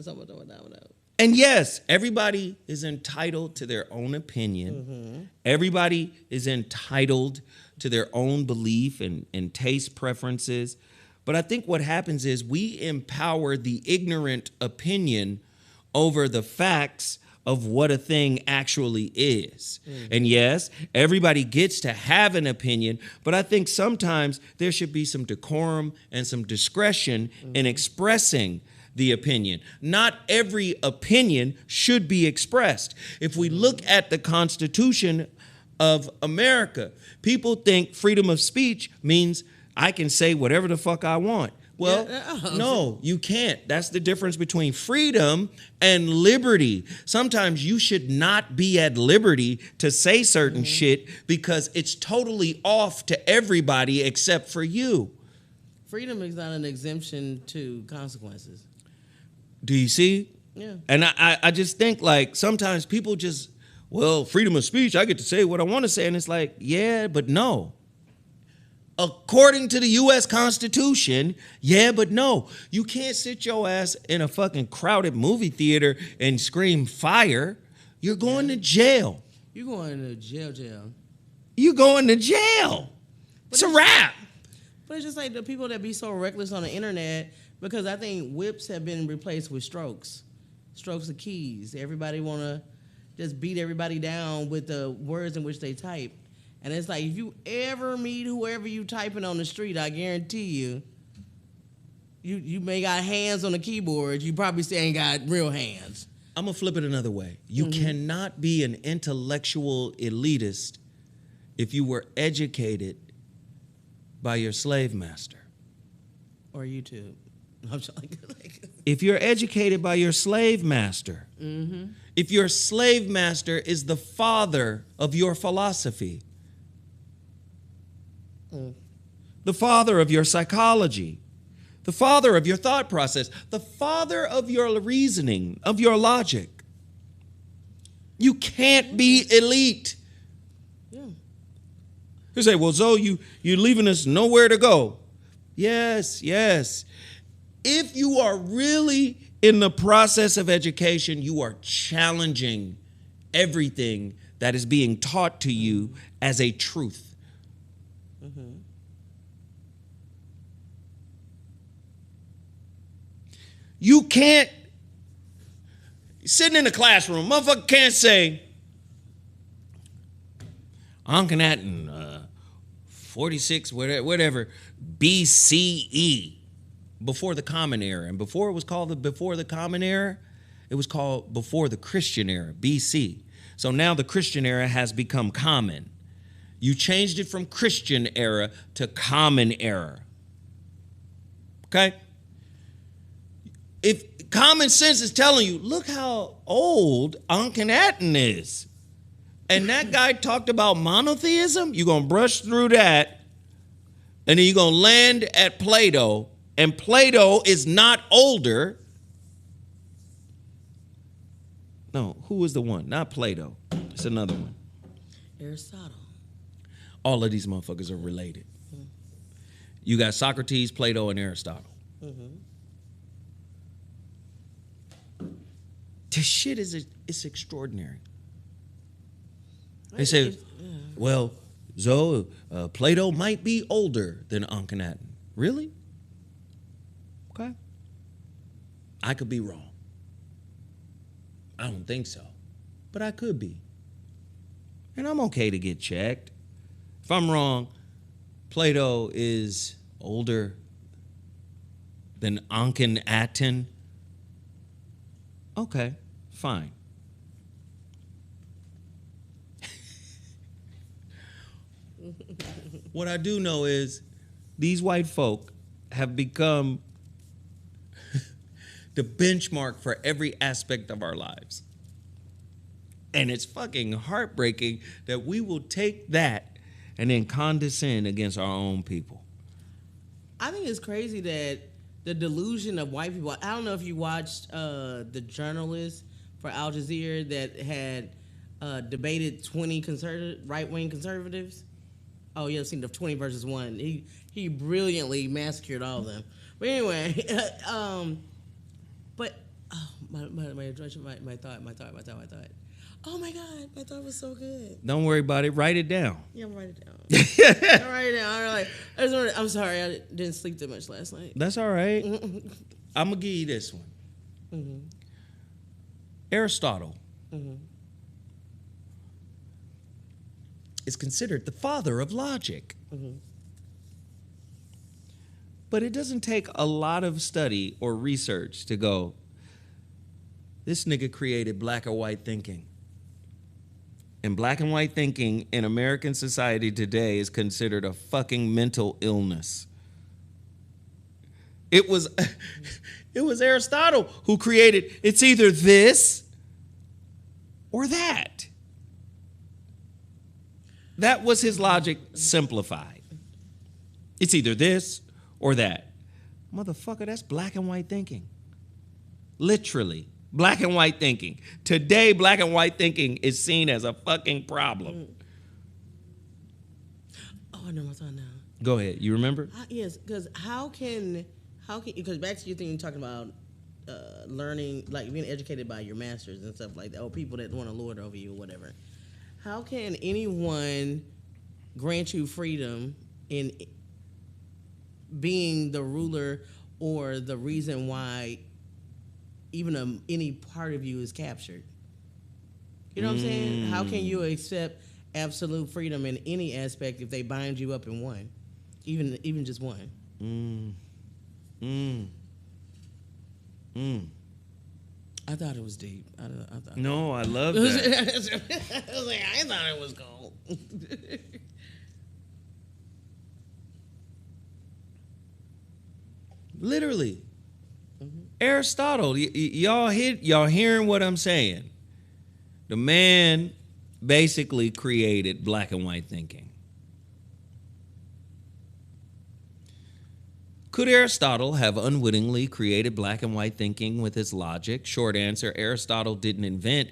Someone Domino. And yes, everybody is entitled to their own opinion. Mm-hmm. Everybody is entitled to their own belief and taste preferences. But I think what happens is we empower the ignorant opinion over the facts of what a thing actually is. Mm-hmm. And yes, everybody gets to have an opinion, but I think sometimes there should be some decorum and some discretion in expressing the opinion. Not every opinion should be expressed. If we look at the Constitution of America, people think freedom of speech means I can say whatever the fuck I want. Well, no, you can't. That's the difference between freedom and liberty. Sometimes you should not be at liberty to say certain shit because it's totally off to everybody except for you. Freedom is not an exemption to consequences. Do you see? Yeah. And I just think like sometimes people just, well, freedom of speech, I get to say what I want to say. And it's like, yeah, but no. According to the U.S. Constitution, yeah, but no. You can't sit your ass in a fucking crowded movie theater and scream fire. You're going to jail. You're going to jail. You're going to jail. It's a wrap. But it's just like the people that be so reckless on the internet, because I think whips have been replaced with strokes of keys. Everybody want to just beat everybody down with the words in which they type. And it's like, if you ever meet whoever you typing on the street, I guarantee you may got hands on the keyboard. You probably still ain't got real hands. I'm going to flip it another way. You cannot be an intellectual elitist if you were educated by your slave master. Or YouTube. I'm like, if you're educated by your slave master, if your slave master is the father of your philosophy, the father of your psychology, the father of your thought process, the father of your reasoning, of your logic, you can't be elite. Yeah. You say, well, Zoe, you're leaving us nowhere to go. Yes. If you are really in the process of education, you are challenging everything that is being taught to you as a truth. You can't, sitting in the classroom, motherfucker can't say, Akhenaten, 46, whatever, BCE, before the Common Era. And before it was called before the Common Era, it was called before the Christian Era, BC. So now the Christian era has become common. You changed it from Christian era to Common Era. Okay? If common sense is telling you, look how old Akhenaten is, and that guy talked about monotheism, you're going to brush through that, and then you're going to land at Plato, and Plato is not older. No, who was the one? Not Plato. It's another one. Aristotle. All of these motherfuckers are related. You got Socrates, Plato, and Aristotle. This shit it's extraordinary. They say, well, Zoe, Plato might be older than Akhenaten. Really? Okay. I could be wrong. I don't think so, but I could be. And I'm okay to get checked. If I'm wrong, Plato is older than Akhenaten. Okay, fine. What I do know is these white folk have become the benchmark for every aspect of our lives. And it's fucking heartbreaking that we will take that and then condescend against our own people. I think it's crazy that the delusion of white people. I don't know if you watched the journalist for Al Jazeera that had debated 20 right-wing conservatives. Oh, you ever seen the 20 versus 1? He brilliantly massacred all of them. But anyway, but my thought. Oh my God, my thought was so good. Don't worry about it. Write it down. Yeah, I'm writing it down. I'm writing it down. I'm sorry, I didn't sleep that much last night. That's all right. I'm going to give you this one. Aristotle is considered the father of logic. But it doesn't take a lot of study or research to go, this nigga created black or white thinking. And black and white thinking in American society today is considered a fucking mental illness. It was Aristotle who created, it's either this or that. That was his logic simplified. It's either this or that. Motherfucker, that's black and white thinking. Literally. Black and white thinking. Today, black and white thinking is seen as a fucking problem. Oh, I know my thought now. Go ahead. You remember? Yes, because how can because back to your thing you're talking about learning, like being educated by your masters and stuff like that, or people that want to lord over you or whatever. How can anyone grant you freedom in being the ruler or the reason why even any part of you is captured? You know what I'm saying? How can you accept absolute freedom in any aspect if they bind you up in one, even just one? I thought it was deep. I thought No, I love that. I was like, I thought it was gold. Literally. Aristotle, y'all hearing what I'm saying? The man basically created black and white thinking. Could Aristotle have unwittingly created black and white thinking with his logic? Short answer, Aristotle didn't invent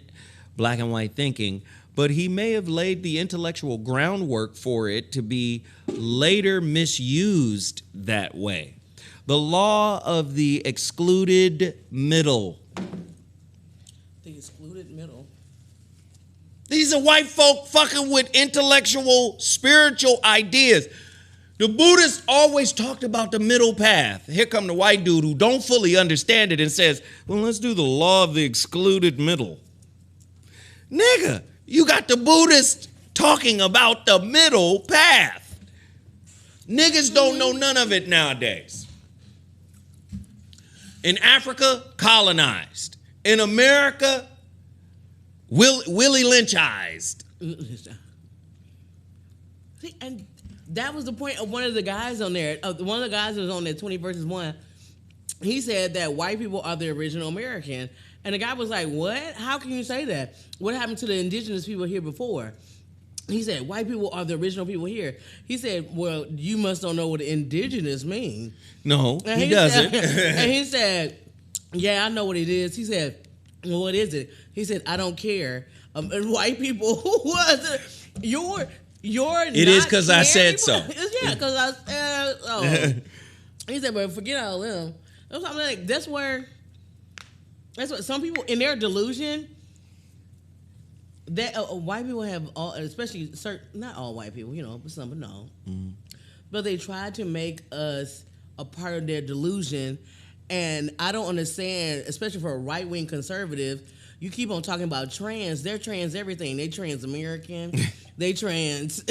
black and white thinking, but he may have laid the intellectual groundwork for it to be later misused that way. The law of the excluded middle. The excluded middle. These are white folk fucking with intellectual, spiritual ideas. The Buddhists always talked about the middle path. Here come the white dude who don't fully understand it and says, well, let's do the law of the excluded middle. Nigga, you got the Buddhists talking about the middle path. Niggas don't know none of it nowadays. In Africa, colonized. In America, Willie Lynchized. See, and that was the point of one of the guys on there. One of the guys that was on there, 20 versus 1. He said that white people are the original American. And the guy was like, what? How can you say that? What happened to the indigenous people here before? He said, white people are the original people here. He said, well, you must don't know what indigenous mean. No, he doesn't. And he said, yeah, I know what it is. He said, well, what is it? He said, I don't care. And white people, who was it? You're it is because I said so. Yeah, because I said so. He said, but forget all them. I'm like, that's what some people, in their delusion, that white people have all, especially certain, not all white people, but some, but no. Mm-hmm. But they try to make us a part of their delusion. And I don't understand, especially for a right-wing conservative, you keep on talking about trans. They're trans everything. They trans American. They trans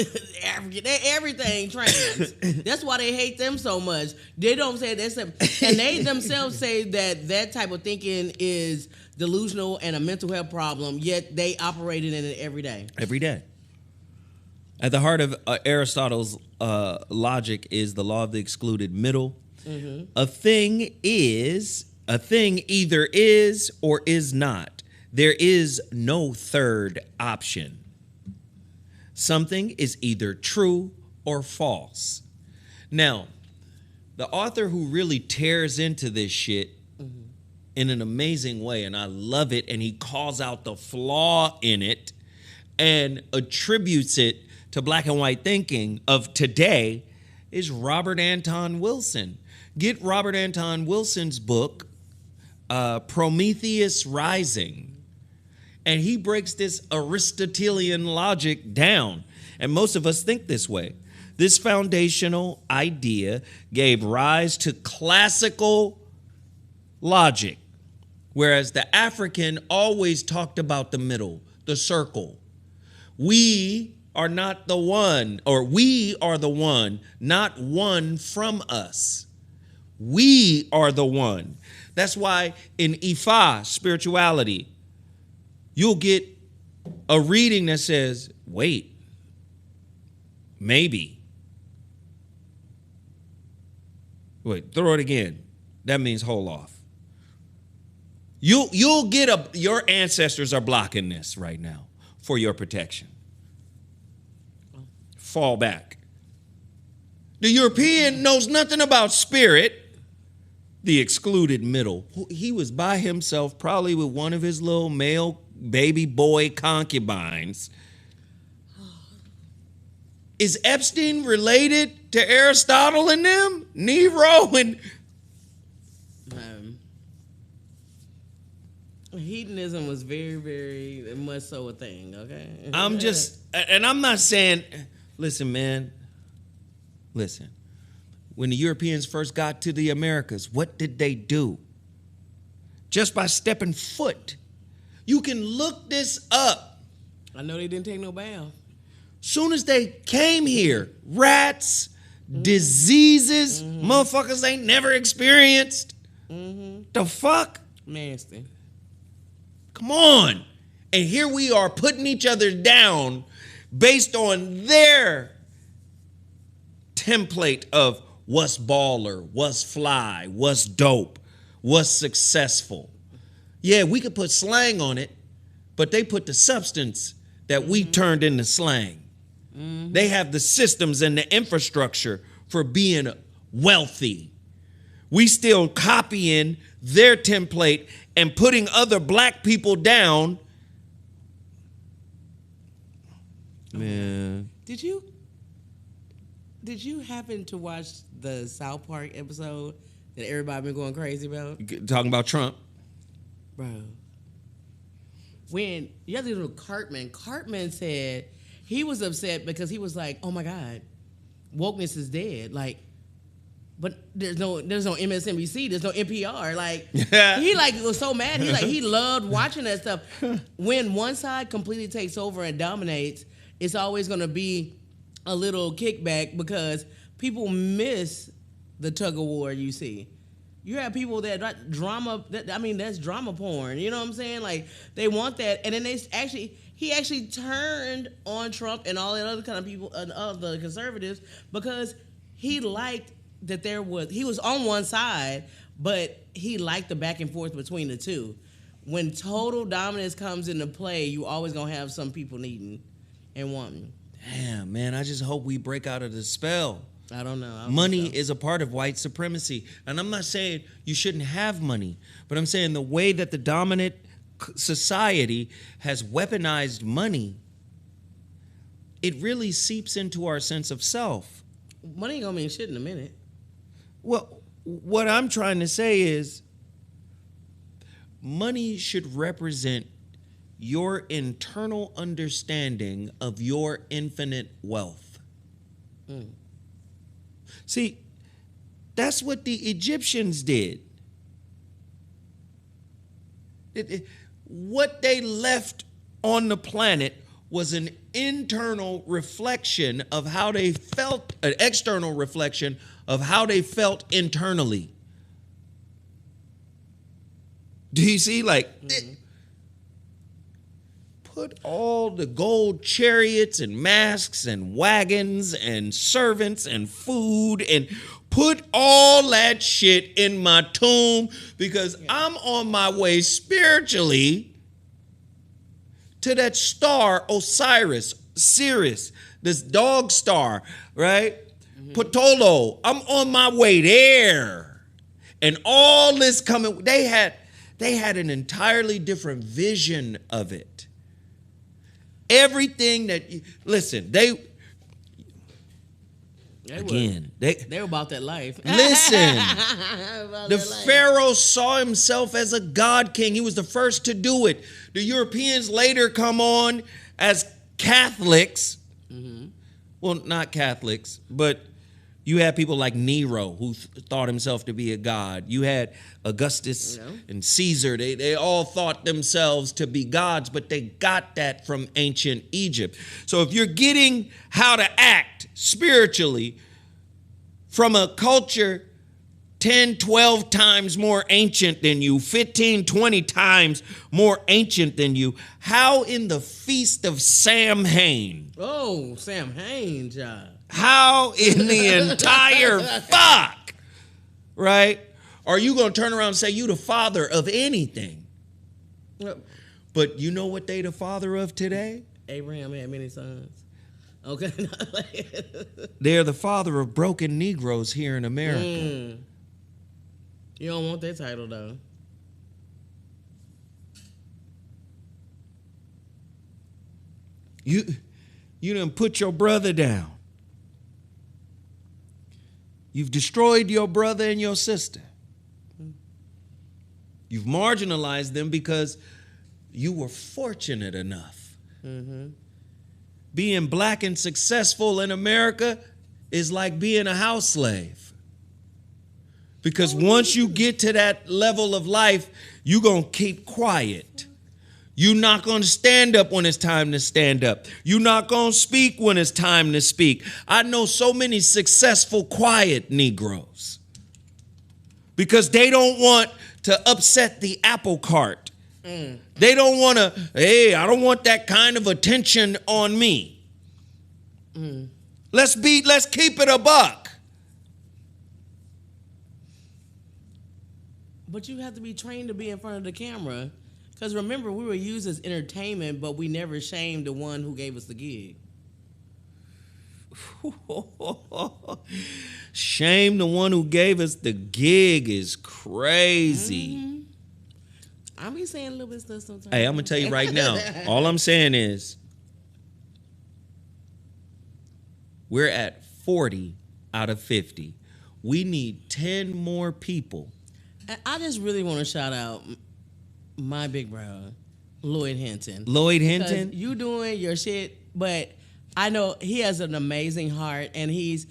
African. They everything trans. That's why they hate them so much. They don't say that. And they themselves say that type of thinking is delusional and a mental health problem, yet they operated in it every day. Every day. At the heart of Aristotle's logic is the law of the excluded middle. Mm-hmm. A thing either is or is not. There is no third option. Something is either true or false. Now, the author who really tears into this shit in an amazing way, and I love it, and he calls out the flaw in it and attributes it to black and white thinking of today, is Robert Anton Wilson. Get Robert Anton Wilson's book, Prometheus Rising. And he breaks this Aristotelian logic down. And most of us think this way. This foundational idea gave rise to classical logic, whereas the African always talked about the middle, the circle. We are not the one, or we are the one, not one from us. We are the one. That's why in Ifa, spirituality, you'll get a reading that says, wait, maybe. Wait, throw it again. That means hold off. You'll get your ancestors are blocking this right now for your protection. Fall back. The European knows nothing about spirit. The excluded middle. He was by himself, probably with one of his little male baby boy concubines. Is Epstein related to Aristotle and them? Nero and... Hedonism was very, very much so a thing, okay? I'm not saying, listen, man, listen. When the Europeans first got to the Americas, what did they do? Just by stepping foot. You can look this up. I know they didn't take no bath. Soon as they came here, rats, diseases, motherfuckers ain't never experienced. The fuck? Nasty. Come on. And here we are putting each other down based on their template of what's baller, what's fly, what's dope, what's successful. Yeah, we could put slang on it, but they put the substance that we turned into slang. They have the systems and the infrastructure for being wealthy. We still copying their template and putting other black people down. Man. Did you happen to watch the South Park episode that everybody been going crazy about? Talking about Trump. Bro. When you have to do Cartman said he was upset because he was like, oh my God, wokeness is dead. Like, but there's no MSNBC, there's no NPR. Like he was so mad. He loved watching that stuff. When one side completely takes over and dominates, it's always gonna be a little kickback because people miss the tug of war you see. You have people that that's drama porn. You know what I'm saying? Like they want that, and then he actually turned on Trump and all that other kind of people, the conservatives, because he liked that he was on one side, but he liked the back and forth between the two. When total dominance comes into play, you always gonna have some people needing and wanting. Damn, man, I just hope we break out of the spell. I don't know. Money is a part of white supremacy. And I'm not saying you shouldn't have money, but I'm saying the way that the dominant society has weaponized money, it really seeps into our sense of self. Money ain't gonna mean shit in a minute. Well, what I'm trying to say is money should represent your internal understanding of your infinite wealth. See, that's what the Egyptians did. What they left on the planet was an internal reflection of how they felt, an external reflection of how they felt internally. Do you see? Put all the gold chariots and masks and wagons and servants and food and put all that shit in my tomb because I'm on my way spiritually to that star Osiris, Sirius, this dog star, right? Patolo. I'm on my way there. And all this coming, they had an entirely different vision of it. Everything that, listen, they were about that life. Listen, the Pharaoh saw himself as a god king. He was the first to do it. The Europeans later come on as Catholics. Well, not Catholics, but you had people like Nero who thought himself to be a god. You had Augustus and Caesar. They all thought themselves to be gods, but they got that from ancient Egypt. So if you're getting how to act spiritually from a culture 10, 12 times more ancient than you, 15, 20 times more ancient than you, how in the feast of Samhain? Oh, Samhain, John. How in the entire fuck, right? Are you going to turn around and say you the father of anything? But you know what they the father of today? Abraham had many sons. Okay. They're the father of broken Negroes here in America. You don't want that title, though. You done put your brother down. You've destroyed your brother and your sister. You've marginalized them because you were fortunate enough. Being black and successful in America is like being a house slave. Because once you get to that level of life, you're going to keep quiet. You're not going to stand up when it's time to stand up. You're not going to speak when it's time to speak. I know so many successful, quiet Negroes because they don't want to upset the apple cart. They don't want to, hey, I don't want that kind of attention on me. Let's keep it a buck. But you have to be trained to be in front of the camera. Because remember, we were used as entertainment, but we never shamed the one who gave us the gig. Shame the one who gave us the gig is crazy. I be saying a little bit of stuff sometimes. Hey, I'm going to tell you right now. All I'm saying is we're at 40 out of 50. We need 10 more people. And I just really want to shout out my big brother, Lloyd Hinton. Lloyd Hinton? You doing your shit, but I know he has an amazing heart, and he's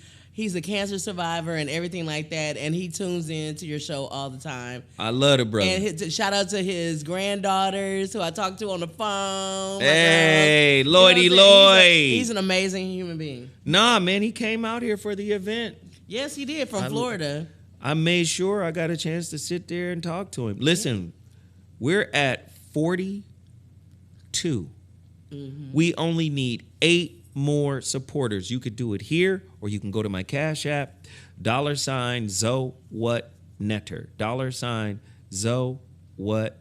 a cancer survivor and everything like that, and he tunes in to your show all the time. I love it, brother. And shout out to his granddaughters who I talked to on the phone. Hey, Lloydie you know Lloyd. He's an amazing human being. Nah, man, he came out here for the event. Yes, he did, from Florida. I made sure I got a chance to sit there and talk to him. Listen, we're at 42. We only need 8 more supporters. You could do it here, or you can go to my Cash App, $ZoWhat Netter. $ZoWhat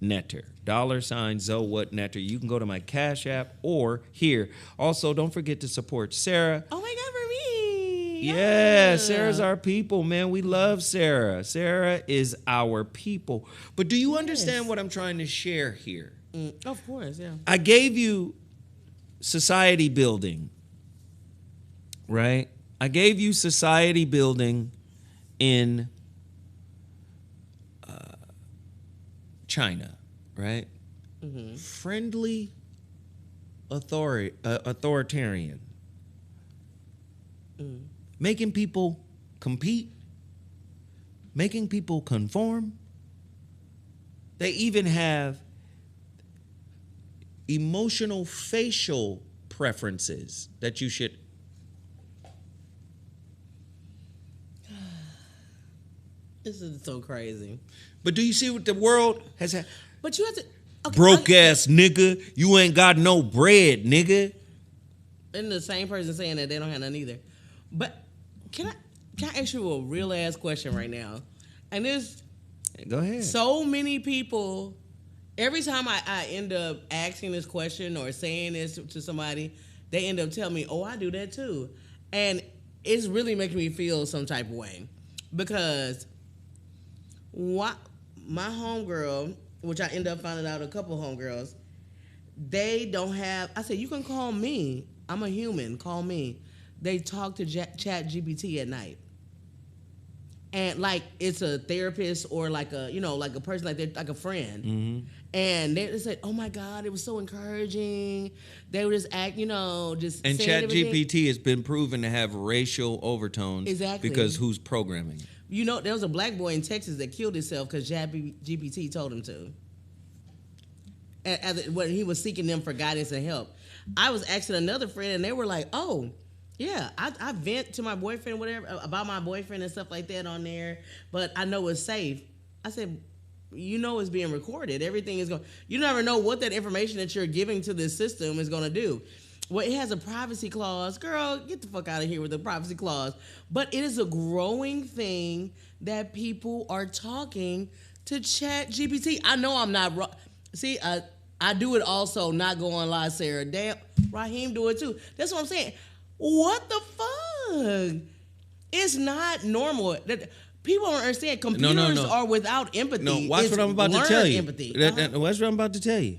Netter. $ZoWhat Netter. You can go to my Cash App or here. Also, don't forget to support Sarah. Oh my God, for me. Yeah, Sarah's our people, man. We love Sarah. Sarah is our people. But do you understand what I'm trying to share here? Of course, yeah. I gave you society building, right? I gave you society building in China, right? Friendly authoritarian. Making people compete, making people conform. They even have emotional facial preferences that you should. This is so crazy. But do you see what the world has had? But you have to. Okay, broke ass nigga, you ain't got no bread, nigga. And the same person saying that they don't have none either. But can I ask you a real ass question right now? And there's Go ahead. so many people. Every time I end up asking this question or saying this to somebody, they end up telling me, "Oh, I do that too," and it's really making me feel some type of way because my homegirl, which I end up finding out a couple homegirls, they don't have. I said, "You can call me. I'm a human. Call me." They talk to Chat GPT at night. And like it's a therapist or like a, like a person like a friend. And they said, "Oh my God, it was so encouraging." They would just act, just And saying Chat everything. GPT has been proven to have racial overtones. Exactly. Because who's programming it? There was a black boy in Texas that killed himself because Chat GPT told him to. When he was seeking them for guidance and help. I was asking another friend and they were like, "Oh, yeah, I vent to my boyfriend, whatever, about my boyfriend and stuff like that on there, but I know it's safe." I said, it's being recorded. Everything is going. You never know what that information that you're giving to this system is going to do. Well, it has a privacy clause. Girl, get the fuck out of here with the privacy clause. But it is a growing thing that people are talking to Chat GPT. I know I'm not wrong. See, I do it also, not going live, Sarah. Damn, Raheem do it too. That's what I'm saying. What the fuck? It's not normal. People don't understand. Computers are without empathy. No, watch what I'm about to tell you. Empathy. Watch what I'm about to tell you.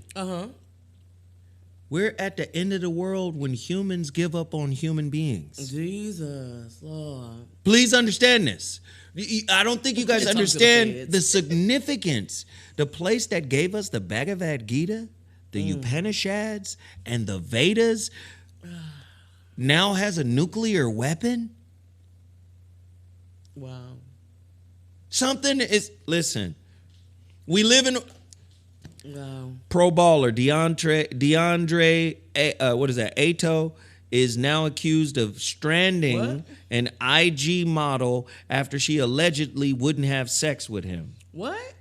We're at the end of the world when humans give up on human beings. Jesus, Lord. Please understand this. I don't think you guys Talk to the understand feds. the significance. The place that gave us the Bhagavad Gita, the Upanishads, and the Vedas now has a nuclear weapon? Wow. Something is, listen, we live in Wow. pro baller DeAndre, what is that? Ato is now accused of stranding What? an IG model after she allegedly wouldn't have sex with him. What?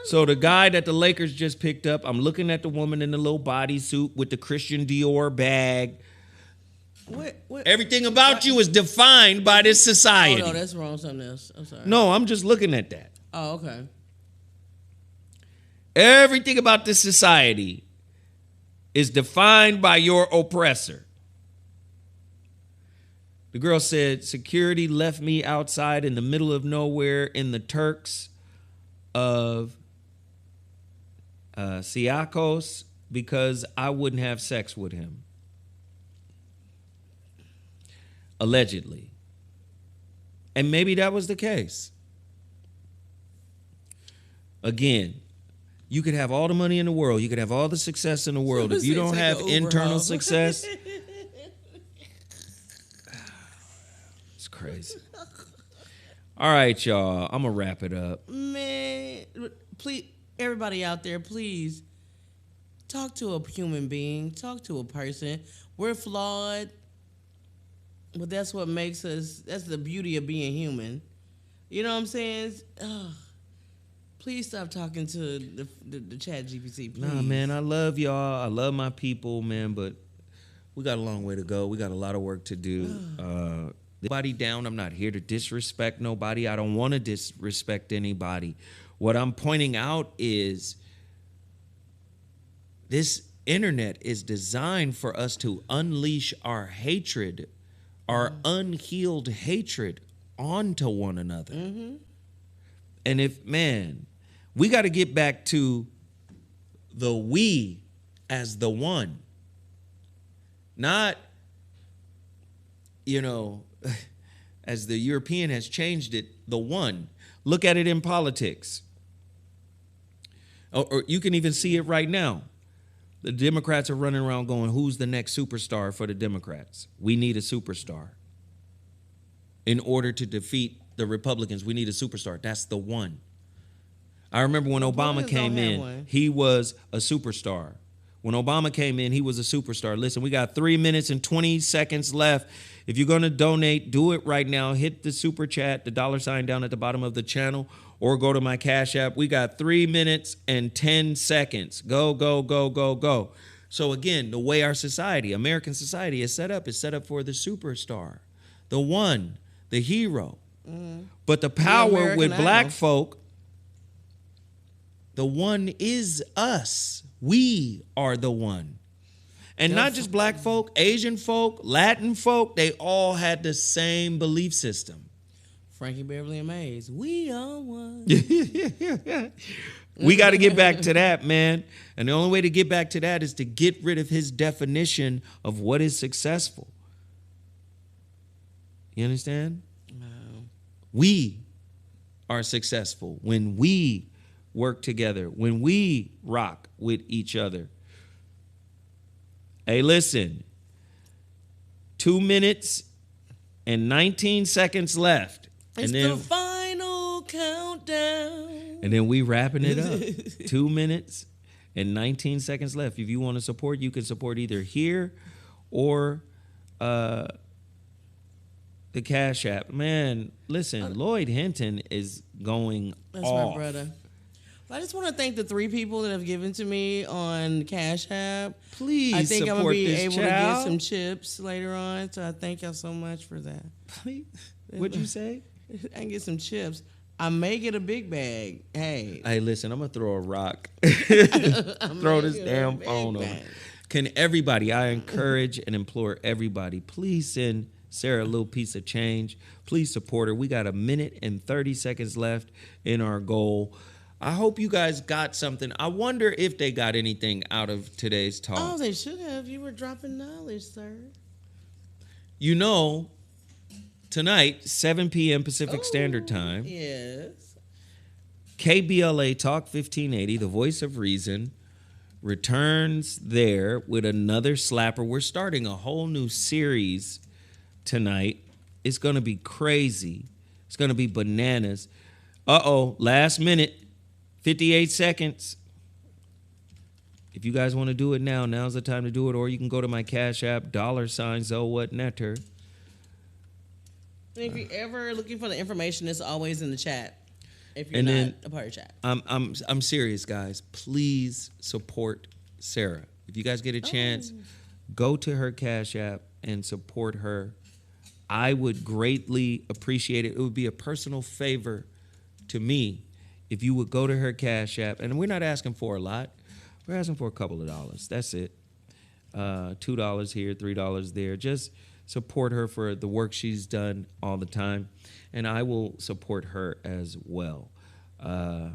So the guy that the Lakers just picked up, I'm looking at the woman in the little bodysuit with the Christian Dior bag. What? Everything about you is defined by this society. Oh, no, that's wrong. Something else. I'm sorry. No, I'm just looking at that. Oh, okay. Everything about this society is defined by your oppressor. The girl said, security left me outside in the middle of nowhere in the Turks of Siakos because I wouldn't have sex with him. Allegedly. And maybe that was the case. Again, you could have all the money in the world. You could have all the success in the world. If you don't have internal success, it's crazy. All right, y'all. I'm going to wrap it up. Man, please, everybody out there, please talk to a human being. Talk to a person. We're flawed, but that's what makes us, that's the beauty of being human. You know what I'm saying? Please stop talking to the chat GPT, please. Nah, man, I love y'all. I love my people, man, but we got a long way to go. We got a lot of work to do. Nobody down. I'm not here to disrespect nobody. I don't want to disrespect anybody. What I'm pointing out is this internet is designed for us to unleash our hatred, our unhealed hatred onto one another. Mm-hmm. And if, man, we got to get back to the we as the one. Not, as the European has changed it, the one. Look at it in politics. Or you can even see it right now. The Democrats are running around going, who's the next superstar for the Democrats? We need a superstar. In order to defeat the Republicans, we need a superstar. That's the one. I remember when Obama came in, he was a superstar. When Obama came in, he was a superstar. Listen, we got 3 minutes and 20 seconds left. If you're going to donate, do it right now. Hit the super chat, the $ down at the bottom of the channel, or go to my Cash App. We got 3 minutes and 10 seconds. Go, go, go, go, go. So again, the way our society, American society is set up for the superstar, the one, the hero. But the power with black folk, the one is us. We are the one. And not just black folk, Asian folk, Latin folk, they all had the same belief system. Frankie Beverly and Mays, we are one. We got to get back to that, man. And the only way to get back to that is to get rid of his definition of what is successful. You understand? No. We are successful when we work together, when we rock with each other. Hey, listen, 2 minutes and 19 seconds left. It's the final countdown. And then we wrapping it up. 2 minutes and 19 seconds left. If you want to support, you can support either here or the Cash App. Man, listen, Lloyd Hinton is going That's off. my brother. I just want to thank the 3 people that have given to me on Cash App. Please, I think I'm going to be able to get some chips chips later on. So I thank y'all so much for that. Please. What'd you say? I can get some chips. I may get a big bag. Hey, listen, I'm going to throw a rock. Throw this damn phone over. Can everybody, I encourage and implore everybody, please send Sarah a little piece of change. Please support her. We got 1 minute and 30 seconds left in our goal. I hope you guys got something. I wonder if they got anything out of today's talk. Oh, they should have. You were dropping knowledge, sir. You know, tonight, 7 p.m. Pacific Standard Time, Yes. KBLA Talk 1580, the voice of reason, returns there with another slapper. We're starting a whole new series tonight. It's going to be crazy. It's going to be bananas. Last minute, 58 seconds. If you guys want to do it now, now's the time to do it. Or you can go to my Cash App, $ZoWhat Netter. If you're ever looking for the information, it's always in the chat. If you're And not then a part of the chat. I'm serious, guys. Please support Sarah. If you guys get a chance, go to her Cash App and support her. I would greatly appreciate it. It would be a personal favor to me if you would go to her Cash App. And we're not asking for a lot. We're asking for a couple of dollars. That's it. $2 here, $3 there. Just support her for the work she's done all the time. And I will support her as well. Here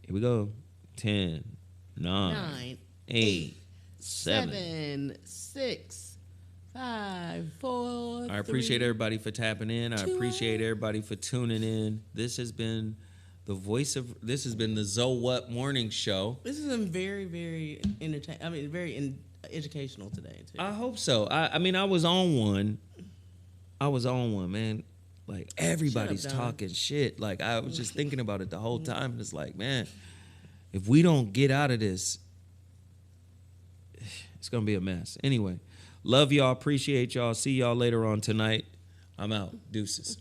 we go. 10, 9, 8, 7. 6, 5, 4. I appreciate everybody for tapping in. I appreciate everybody for tuning in. This has been the ZoWhat morning show. This has been very, very entertaining. I mean, very educational today too. I hope so. I mean, I was on one, man. Like, everybody's talking shit. Like, I was just thinking about it the whole time. And it's like, man, if we don't get out of this, it's going to be a mess. Anyway, love y'all. Appreciate y'all. See y'all later on tonight. I'm out. Deuces.